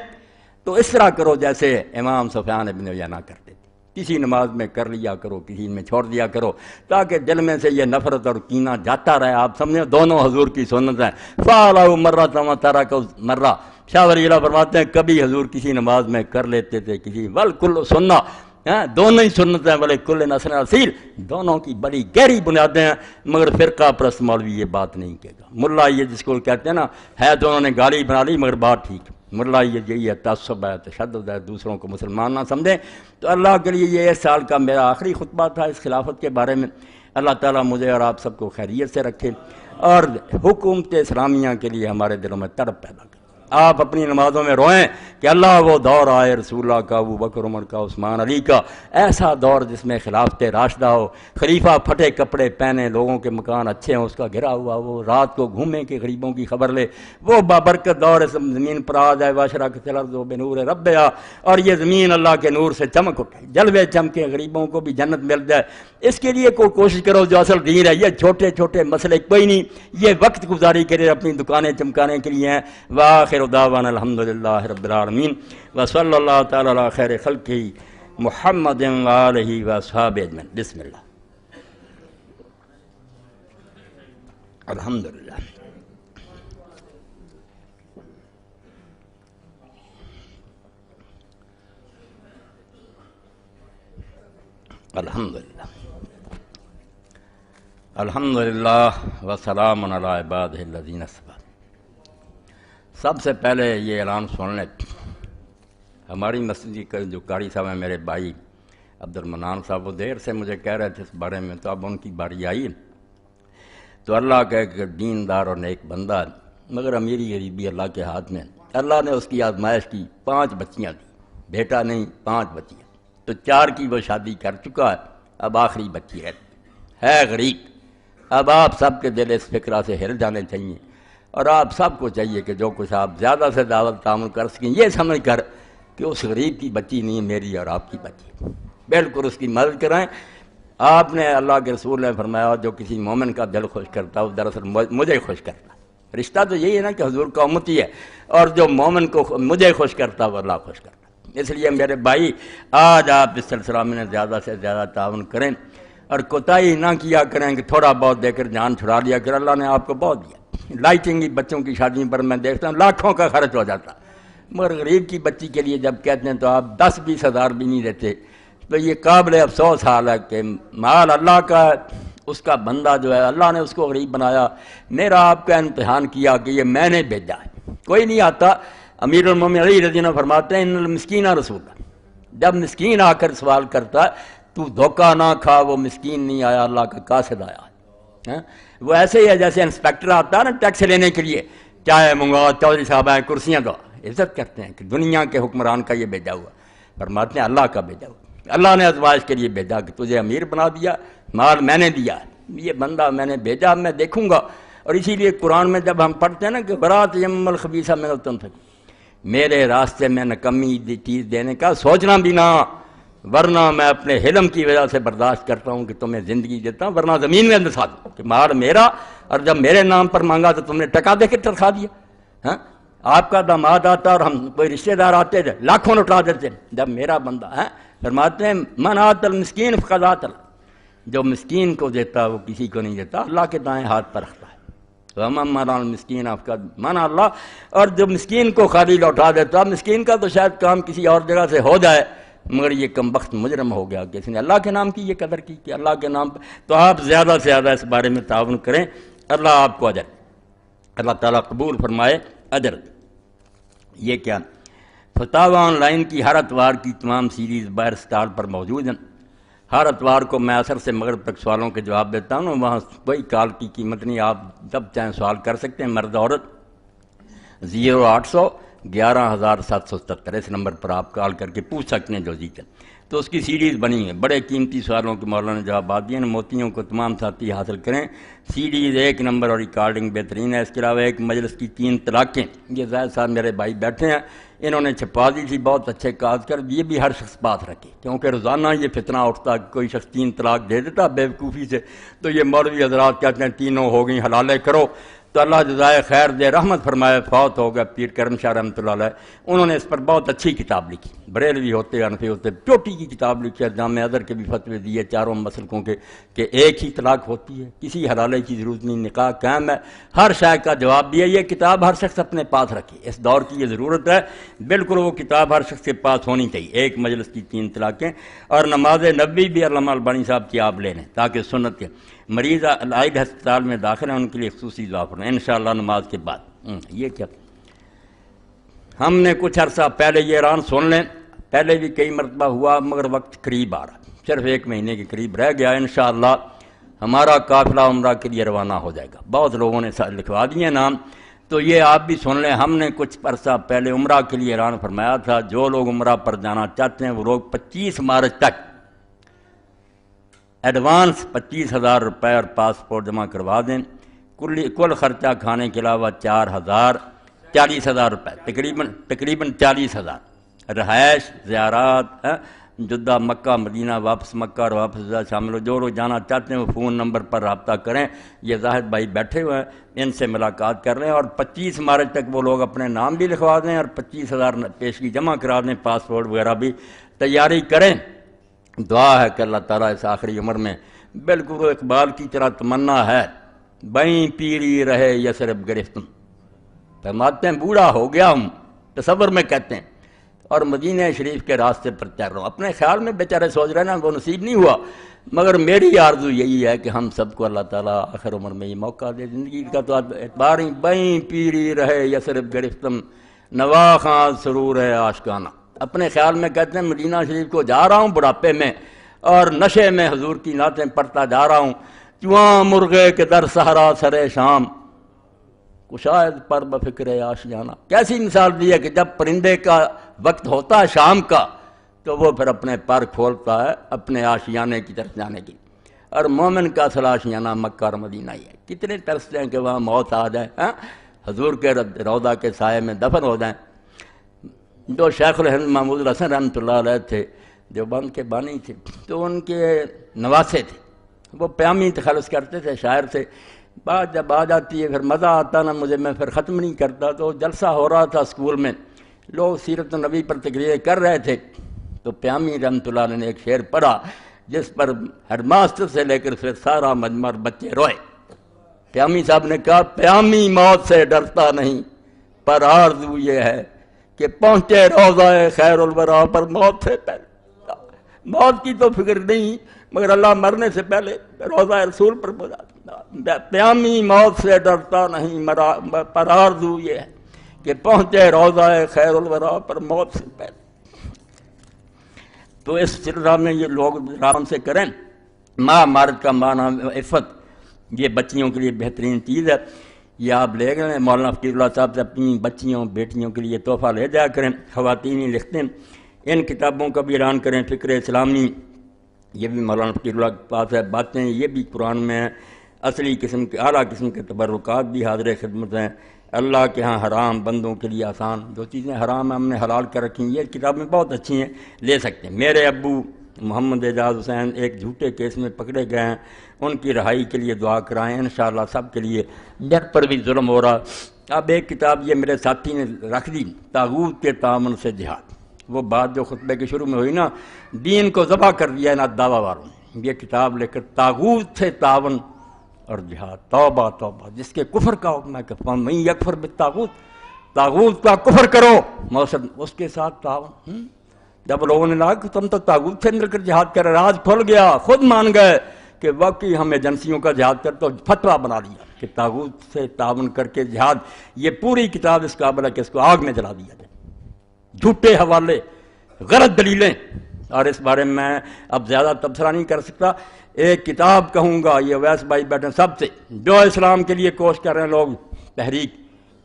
تو اس طرح کرو جیسے امام سفیان بن عیینہ کرتے تھے، کسی نماز میں کر لیا کرو، کسی میں چھوڑ دیا کرو، تاکہ دل میں سے یہ نفرت اور کینہ جاتا رہے۔ آپ سمجھیں دونوں حضور کی سنت ہیں، فعلوا مرۃ وترک مرہ۔ شاہ ولی اللہ فرماتے ہیں کبھی حضور کسی نماز میں کر لیتے تھے، کسی والکل سنہ، دونوں ہی سنتیں، بلے کل نسل اصیل، دونوں کی بڑی گہری بنیادیں ہیں، مگر فرقہ پرست مولوی یہ بات نہیں کہے گا۔ ملا یہ جس کو کہتے ہیں نا، ہے دونوں نے گالی بنا لی مگر بات ٹھیک، ملا یہ یہی ہے، تعصب ہے، تشدد ہے، دوسروں کو مسلمان نہ سمجھیں۔ تو اللہ کے لیے یہ اس سال کا میرا آخری خطبہ تھا اس خلافت کے بارے میں۔ اللہ تعالیٰ مجھے اور آپ سب کو خیریت سے رکھے، اور حکومت اسلامیہ کے لیے ہمارے دلوں میں تڑپ پیدا کرے۔ آپ اپنی نمازوں میں روئیں کہ اللہ وہ دور آئے رسول اللہ کا، ابو بکر عمر کا، عثمان علی کا، ایسا دور جس میں خلافت راشدہ ہو، خلیفہ پھٹے کپڑے پہنے، لوگوں کے مکان اچھے ہوں، اس کا گھرا ہوا، وہ رات کو گھومے کہ غریبوں کی خبر لے، وہ بابرکت دور زمین پر آ جائے، واشرقت الارض بنور ربہا، اور یہ زمین اللہ کے نور سے چمک اٹھے، جلوے چمکے، غریبوں کو بھی جنت مل جائے۔ اس کے لیے کوئی کوشش کرو، جو اصل دین ہے یہ چھوٹے چھوٹے مسئلے کوئی نہیں، یہ وقت گزاری کرے اپنی دکانیں چمکانے کے لیے ہیں۔ وآخر دعوانا الحمدللہ رب العالمین، وصلی اللہ تعالی علی خیر خلقہ محمد وآلہ واصحابہ اجمعین۔ بسم اللہ۔ الحمدللہ الحمدللہ الحمدللہ وسلام علی عبادہ الذین اصطفیٰ۔ سب سے پہلے یہ اعلان سن لیں، ہماری مسجد کے جو قاری صاحب ہیں میرے بھائی عبد المنان صاحب، وہ دیر سے مجھے کہہ رہے تھے اس بارے میں، تو اب ان کی باری آئی۔ تو اللہ کا ایک دیندار اور نیک بندہ، مگر امیری غریبی اللہ کے ہاتھ میں، اللہ نے اس کی آزمائش کی، 5 بچیاں دی، بیٹا نہیں 5 بچیاں، تو 4 کی وہ شادی کر چکا ہے، اب آخری بچی ہے غریب۔ اب آپ سب کے دل اس فکرہ سے ہل جانے چاہیے، اور آپ سب کو چاہیے کہ جو کچھ آپ زیادہ سے زیادہ تعامل کر سکیں، یہ سمجھ کر کہ اس غریب کی بچی نہیں، میری اور آپ کی بچی، بالکل اس کی مدد کرائیں۔ آپ نے، اللہ کے رسول نے فرمایا جو کسی مومن کا دل خوش کرتا ہے وہ دراصل مجھے خوش کرتا ہے۔ رشتہ تو یہی ہے نا کہ حضور کا امتی ہے، اور جو مومن کو مجھے خوش کرتا ہے وہ اللہ خوش کرتا ہے۔ اس لیے میرے بھائی، آج آپ اس سلسلہ میں زیادہ سے زیادہ تعاون کریں، اور کوتاہی نہ کیا کریں کہ تھوڑا بہت دے کر جان چھڑا لیا کر، اللہ نے آپ کو بہت دیا۔ لائٹنگ کی بچوں کی شادی پر میں دیکھتا ہوں لاکھوں کا خرچ ہو جاتا، مگر غریب کی بچی کے لیے جب کہتے ہیں تو آپ 10-20 ہزار بھی نہیں دیتے، تو یہ قابل افسوس حال ہے کہ مال اللہ کا ہے، اس کا بندہ جو ہے اللہ نے اس کو غریب بنایا۔ میرا آپ کا امتحان کیا کہ یہ میں نے بھیجا ہے، کوئی نہیں آتا۔ امیر المومنین علی رضی اللہ عنہ فرماتے ہیں ان المسکین رسول، جب مسکین آ کر سوال کرتا ہے تو دھوکہ نہ کھا، وہ مسکین نہیں آیا، اللہ کا قاصد آیا۔ وہ ایسے ہی ہے جیسے انسپیکٹر آتا ہے نا ٹیکس لینے کے لیے، چائے منگوا، چودھری صاحب آئے، کرسیاں دو، عزت کرتے ہیں کہ دنیا کے حکمران کا یہ بھیجا ہوا، فرماتے ہیں اللہ کا بھیجا ہوا۔ اللہ نے ازواج کے لیے بھیجا کہ تجھے امیر بنا دیا، مال میں نے دیا، یہ بندہ میں نے بھیجا، میں دیکھوں گا۔ اور اسی لیے قرآن میں جب ہم پڑھتے ہیں نا کہ برات یم الخبیثہ من الطیب، میرے راستے میں نکمی چیز دینے کا سوچنا بھی نہ، ورنہ میں اپنے حلم کی وجہ سے برداشت کرتا ہوں کہ تمہیں زندگی دیتا ہوں، ورنہ زمین میں دسا دوں کہ مال میرا، اور جب میرے نام پر مانگا تو تم نے ٹکا دے کے ترخا دیا۔ ہاں، آپ کا داماد آتا اور ہم کوئی رشتہ دار آتے تھے لاکھوں لٹا دیتے، جب میرا بندہ ہے فرماتے ہیں من آت المسکین فقد آت اللہ، جو مسکین کو دیتا وہ کسی کو نہیں دیتا، اللہ کے دائیں ہاتھ پر رکھتا ہے۔ وَمَن الْمِسْكِينَ فَقَدْ مَنَعَ اللَّهُ، اور جو مسکین کو خالی لوٹا دیتا، مسکین کا تو شاید کام کسی اور جگہ سے ہو جائے، مگر یہ کمبخت مجرم ہو گیا کہ اس نے اللہ کے نام کی یہ قدر کی کہ اللہ کے نام پر۔ تو آپ زیادہ سے زیادہ اس بارے میں تعاون کریں، اللہ آپ کو اجر، اللہ تعالیٰ قبول فرمائے اجر۔ یہ کیا فتاوی آن لائن کی ہر اتوار کی تمام سیریز باہر اسٹار پر موجود ہیں۔ ہر اتوار کو میں عصر سے مغرب تک سوالوں کے جواب دیتا ہوں، وہاں کوئی کال کی قیمت نہیں، آپ جب چاہیں سوال کر سکتے ہیں، مرد عورت۔ 0800 11777 اس نمبر پر آپ کال کر کے پوچھ سکتے ہیں جو جی چاہیں۔ تو اس کی سیریز بنی ہے، بڑے قیمتی سوالوں کے مولانا جوابات دیے ہیں، موتیوں کو تمام ساتھی حاصل کریں۔ سیریز 1 نمبر اور ریکارڈنگ بہترین ہے۔ اس کے علاوہ ایک مجلس کی 3 طلاقیں، یہ زاہد صاحب میرے بھائی بیٹھے ہیں، انہوں نے چھپا دی تھی، بہت اچھے کاج کر، یہ بھی ہر شخص بات رکھے، کیونکہ روزانہ یہ فتنہ اٹھتا کہ کوئی شخص 3 طلاق دے دیتا بیوقوفی سے، تو یہ مولوی حضرات کہتے ہیں 3 ہو گئیں، حلالے کرو۔ تو اللہ جزائے خیر دے، رحمت فرمائے، فوت ہو گیا پیر کرم شاہ رحمۃ اللہ علیہ، انہوں نے اس پر بہت اچھی کتاب لکھی، بریلوی ہوتے حنفی ہوتے، چوٹی کی کتاب لکھی ہے، جامع ازہر کے بھی فتوے دیے چاروں مسلکوں کے کہ ایک ہی طلاق ہوتی ہے، کسی حلالے کی ضرورت نہیں، نکاح قائم ہے، ہر شے کا جواب دیا۔ یہ کتاب ہر شخص اپنے پاس رکھے، اس دور کی یہ ضرورت ہے، بالکل وہ کتاب ہر شخص کے پاس ہونی چاہیے۔ ایک مجلس کی 3 طلاقیں، اور نماز نبی بھی علامہ البانی صاحب کی آپ لے لیں تاکہ سنت کے مریض العائد ہسپتال میں داخل ہیں ان کے لیے خصوصی دعا فرمائیں انشاءاللہ نماز کے بعد۔ یہ کیا ہم نے کچھ عرصہ پہلے یہ اعلان سن لیں، پہلے بھی کئی مرتبہ ہوا، مگر وقت قریب آ رہا، صرف 1 مہینے کے قریب رہ گیا، انشاءاللہ ہمارا قافلہ عمرہ کے لیے روانہ ہو جائے گا۔ بہت لوگوں نے لکھوا دیے نام، تو یہ آپ بھی سن لیں۔ ہم نے کچھ عرصہ پہلے عمرہ کے لیے اعلان فرمایا تھا، جو لوگ عمرہ پر جانا چاہتے ہیں وہ لوگ 25 مارچ تک ایڈوانس 25,000 روپے اور پاسپورٹ جمع کروا دیں۔ کل خرچہ کھانے کے علاوہ 40,000 روپے، تقریباً 40,000، رہائش، زیارات، جدہ، مکہ، مدینہ، واپس مکہ اور واپس جدہ شامل ہو۔ جو لوگ جانا چاہتے ہیں وہ فون نمبر پر رابطہ کریں، یہ زاہد بھائی بیٹھے ہوئے ہیں، ان سے ملاقات کر لیں، اور 25 مارچ تک وہ لوگ اپنے نام بھی لکھوا دیں اور 25,000 پیشگی جمع کرا دیں، پاسپورٹ وغیرہ بھی تیاری کریں۔ دعا ہے کہ اللہ تعالیٰ اس آخری عمر میں بالکل اقبال کی طرح تمنا ہے، بیں پیری رہے یثرب گرفتم، فرماتے ہیں بوڑھا ہو گیا ہوں، تصور میں کہتے ہیں، اور مدینہ شریف کے راستے پر چل رہا ہوں۔ اپنے خیال میں بیچارے سوچ رہے نا وہ نصیب نہیں ہوا، مگر میری آرزو یہی ہے کہ ہم سب کو اللہ تعالیٰ آخر عمر میں یہ موقع دے۔ زندگی کا تو اعتبار ہی، بیں پیری رہے یثرب گرفتم، نواخاں سرور ہے آشکانہ۔ اپنے خیال میں کہتے ہیں مدینہ شریف کو جا رہا ہوں بڑھاپے میں، اور نشے میں حضور کی نعتیں پڑھتا جا رہا ہوں، چواں مرغے کے در صحرا سرے شام، کشاید پر بفکر آشیانہ. کیسی مثال دی ہے کہ جب پرندے کا وقت ہوتا ہے شام کا تو وہ پھر اپنے پر کھولتا ہے اپنے آشیانے کی طرف جانے کی. اور مومن کا اصل آشیانہ مکہ اور مدینہ ہی ہے. کتنے ترستے ہیں کہ وہاں موت آ جائے, حضور کے روضہ کے سائے میں دفن ہو جائیں. جو شیخ الہند محمود الحسن رحمۃ اللہ علیہ تھے, جو بند کے بانی تھے, تو ان کے نواسے تھے, وہ پیامی تخلص کرتے تھے شاعر سے. بات جب آ جاتی ہے پھر مزہ آتا نا مجھے, میں پھر ختم نہیں کرتا. تو جلسہ ہو رہا تھا اسکول میں, لوگ سیرت النبی پر تقریر کر رہے تھے, تو پیامی رحمۃ اللہ علیہ نے ایک شعر پڑھا جس پر ہیڈ ماسٹر سے لے کر پھر سارا مجمع بچے روئے. پیامی صاحب نے کہا, پیامی موت سے ڈرتا نہیں پر آرزو یہ ہے کہ پہنچے روضہ خیر الورا پر موت سے پہلے. موت کی تو فکر نہیں مگر اللہ مرنے سے پہلے روضہ رسول پر پہنچا. پیامی موت سے ڈرتا نہیں پر آرزو یہ ہے کہ پہنچے روضہ خیر الورا پر موت سے پہلے. تو اس سلسلہ میں یہ لوگ آرام سے کریں. ماں مارد کا معنی عفت, یہ بچیوں کے لیے بہترین چیز ہے. یہ آپ لے گئے مولانا فقیر اللہ صاحب سے اپنی بچیوں بیٹیوں کے لیے تحفہ لے جایا کریں. خواتین ہی لکھتے ہیں, ان کتابوں کا بھی اعلان کریں. فکر اسلامی یہ بھی مولانا فقیر اللہ کے پاس ہے. باتیں یہ بھی قرآن میں ہیں. اصلی قسم کے اعلیٰ قسم کے تبرکات بھی حاضر خدمت ہیں. اللہ کے ہاں حرام بندوں کے لیے آسان. جو چیزیں حرام ہیں ہم نے حلال کر رکھی ہیں. یہ کتابیں بہت اچھی ہیں, لے سکتے ہیں. میرے ابو محمد اعجاز حسین ایک جھوٹے کیس میں پکڑے گئے ہیں, ان کی رہائی کے لیے دعا کرائیں. انشاءاللہ سب کے لیے. جن پر بھی ظلم ہو رہا. اب ایک کتاب یہ میرے ساتھی نے رکھ دی, طاغوت کے تعاون سے جہاد. وہ بات جو خطبے کے شروع میں ہوئی نا, دین کو ذبح کر دیا نا دعویٰ والوں نے. یہ کتاب لے کر طاغوت سے تعاون اور جہاد. توبہ توبہ, جس کے کفر کا حکم ہے کہ فمن یکفر بالطاغوت, طاغوت کا کفر کرو موصد اس کے ساتھ تعاون. جب لوگوں نے کہا کہ تم تو طاغوت سے مل کر جہاد کر, راز کھل گیا, خود مان گئے کہ واقعی ہم ایجنسیوں کا جہاد کر, تو فتویٰ بنا دیا کہ طاغوت سے تعاون کر کے جہاد. یہ پوری کتاب اس قابل ہے کہ اس کو آگ میں جلا دیا جائے. جھوٹے حوالے, غلط دلیلیں, اور اس بارے میں اب زیادہ تبصرہ نہیں کر سکتا. ایک کتاب کہوں گا, یہ ویس بھائی بیٹھے سب سے جو اسلام کے لیے کوشش کر رہے ہیں لوگ تحریک,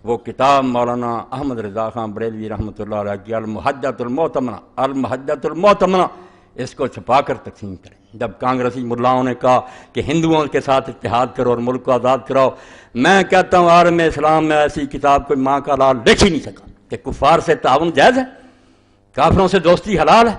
وہ کتاب مولانا احمد رضا خان بریلوی رحمۃ اللہ علیہ کی المحجۃ المعتمنہ. المحجۃ المعتمنہ اس کو چھپا کر تقسیم کریں. جب کانگریسی ملاؤں نے کہا کہ ہندوؤں کے ساتھ اتحاد کرو اور ملک کو آزاد کراؤ, میں کہتا ہوں عالم اسلام میں ایسی کتاب کوئی ماں کا لال لکھ ہی نہیں سکا کہ کفار سے تعاون جائز ہے, کافروں سے دوستی حلال ہے.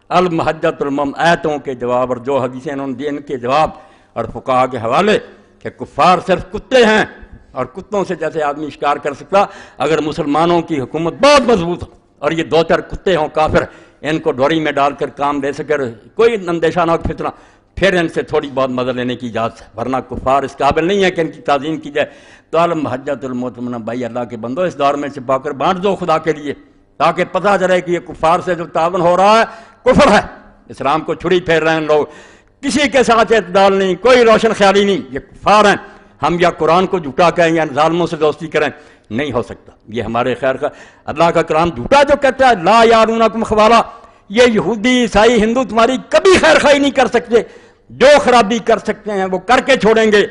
المحجۃ ایتوں کے جواب اور جو حدیثیں انہوں نے دی ان کے جواب اور فقہا کے حوالے کہ کفار صرف کتے ہیں, اور کتوں سے جیسے آدمی شکار کر سکتا. اگر مسلمانوں کی حکومت بہت مضبوط ہو اور یہ 2-4 کتے ہوں کافر, ان کو ڈوری میں ڈال کر کام لے سکے, کوئی اندیشہ نہ ہو فتنہ, پھر ان سے تھوڑی بہت مدد لینے کی اجازت ہے, ورنہ کفار اس قابل نہیں ہے کہ ان کی تعظیم کی جائے. تو المحجۃ المعتمنہ بھائی اللہ کے بندو اس دور میں چھپا کر بانٹ دو خدا کے لیے, تاکہ پتہ چلے کہ یہ کفار سے جو تعاون ہو رہا ہے کفر ہے. اسلام کو چھڑی پھیر رہے ہیں لوگ, کسی کے ساتھ اعتدال نہیں, کوئی روشن خیالی نہیں, یہ کفار ہیں. ہم یا قرآن کو جھوٹا کہیں یا ظالموں سے دوستی کریں, نہیں ہو سکتا. یہ ہمارے خیر کا اللہ کا کلام جھوٹا جو کہتا ہے لا یارونکم خبالا, یہ یہودی عیسائی ہندو تمہاری کبھی خیر خواہی نہیں کر سکتے. جو خرابی کر سکتے ہیں وہ کر کے چھوڑیں گے,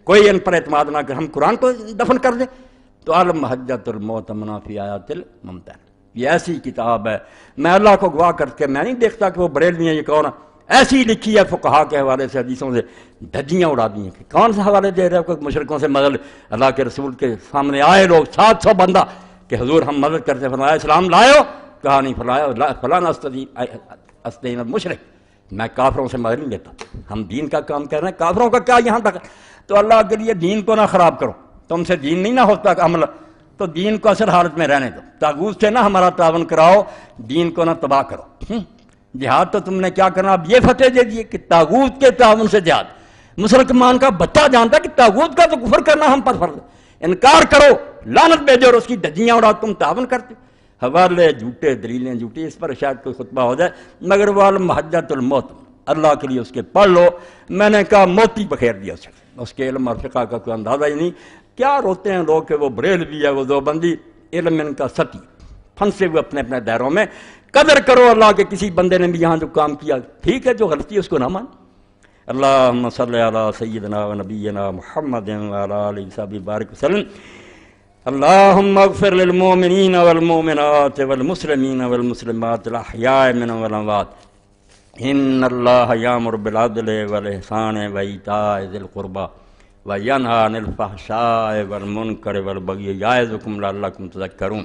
کوئی ان پر اعتماد نہ کر. ہم قرآن کو دفن کر دیں. تو المحجۃ المعتمنہ فی آیات الممتحنہ, یہ ایسی کتاب ہے. میں اللہ کو گواہ کر کے میں نہیں دیکھتا کہ وہ بریلوی ہیں, یہ کون ہے. ایسی لکھی ہے فقہا کے حوالے سے, حدیثوں سے دھجیاں اڑا دی ہیں کہ کون سے حوالے دے رہے ہو. کوئی مشرکوں سے مدد, اللہ کے رسول کے سامنے آئے لوگ 700 بندہ کہ حضور ہم مدد کرتے, فرمایا اسلام لائے ہو, کہا نہیں فرمایا فلاں استعین المشرک, میں کافروں سے مدد نہیں لیتا. ہم دین کا کام کر رہے ہیں, کافروں کا کیا یہاں تک. تو اللہ کے لیے دین کو نہ خراب کرو, تم سے دین نہیں نہ ہوتا عمل, تو دین کو اصل حالت میں رہنے دو. طاغوت سے نہ ہمارا تعاون کراؤ, دین کو نہ تباہ کرو. جہاد تو تم نے کیا کرنا, اب یہ فتح دے دیے کہ طاغوت کے تعاون سے جہاد. مسلمان کا بچہ جانتا کہ طاغوت کا تو کفر کرنا ہم پر فرض ہے, انکار کرو, لعنت بھیجو اور اس کی دھجیاں اڑاؤ, تم تعاون کرتے. حوالے جھوٹے, دلیلیں جھوٹی, اس پر شاید کوئی خطبہ ہو جائے, مگر وہ المحجۃ المعتمنہ اللہ کے لیے اس کے پڑھ لو. میں نے کہا موتی بخیر دیا اس کے علم اور فقہ کا کوئی اندازہ ہی نہیں. کیا روتے ہیں لوگ کہ وہ بریلوی ہے, وہ دیوبندی, علم ان کا ستی, پھنسے ہوئے اپنے اپنے دائروں میں. قدر کرو اللہ کے کسی بندے نے بھی یہاں جو کام کیا, ٹھیک ہے, جو غلطی ہے اس کو نہ مان. اللہم صلی علی سیدنا و نبینا محمد و علی آلہ وصحبہ بارک وسلم. اللهم اغفر للمؤمنین والمؤمنات والمسلمین والمسلمات الاحیاء منهم والاموات ان اللہ یامر بالعدل والاحسان وایتاء ذی القربى وینہی عن الفحشاء والمنکر والبغی یعظکم لعلکم تذکرون۔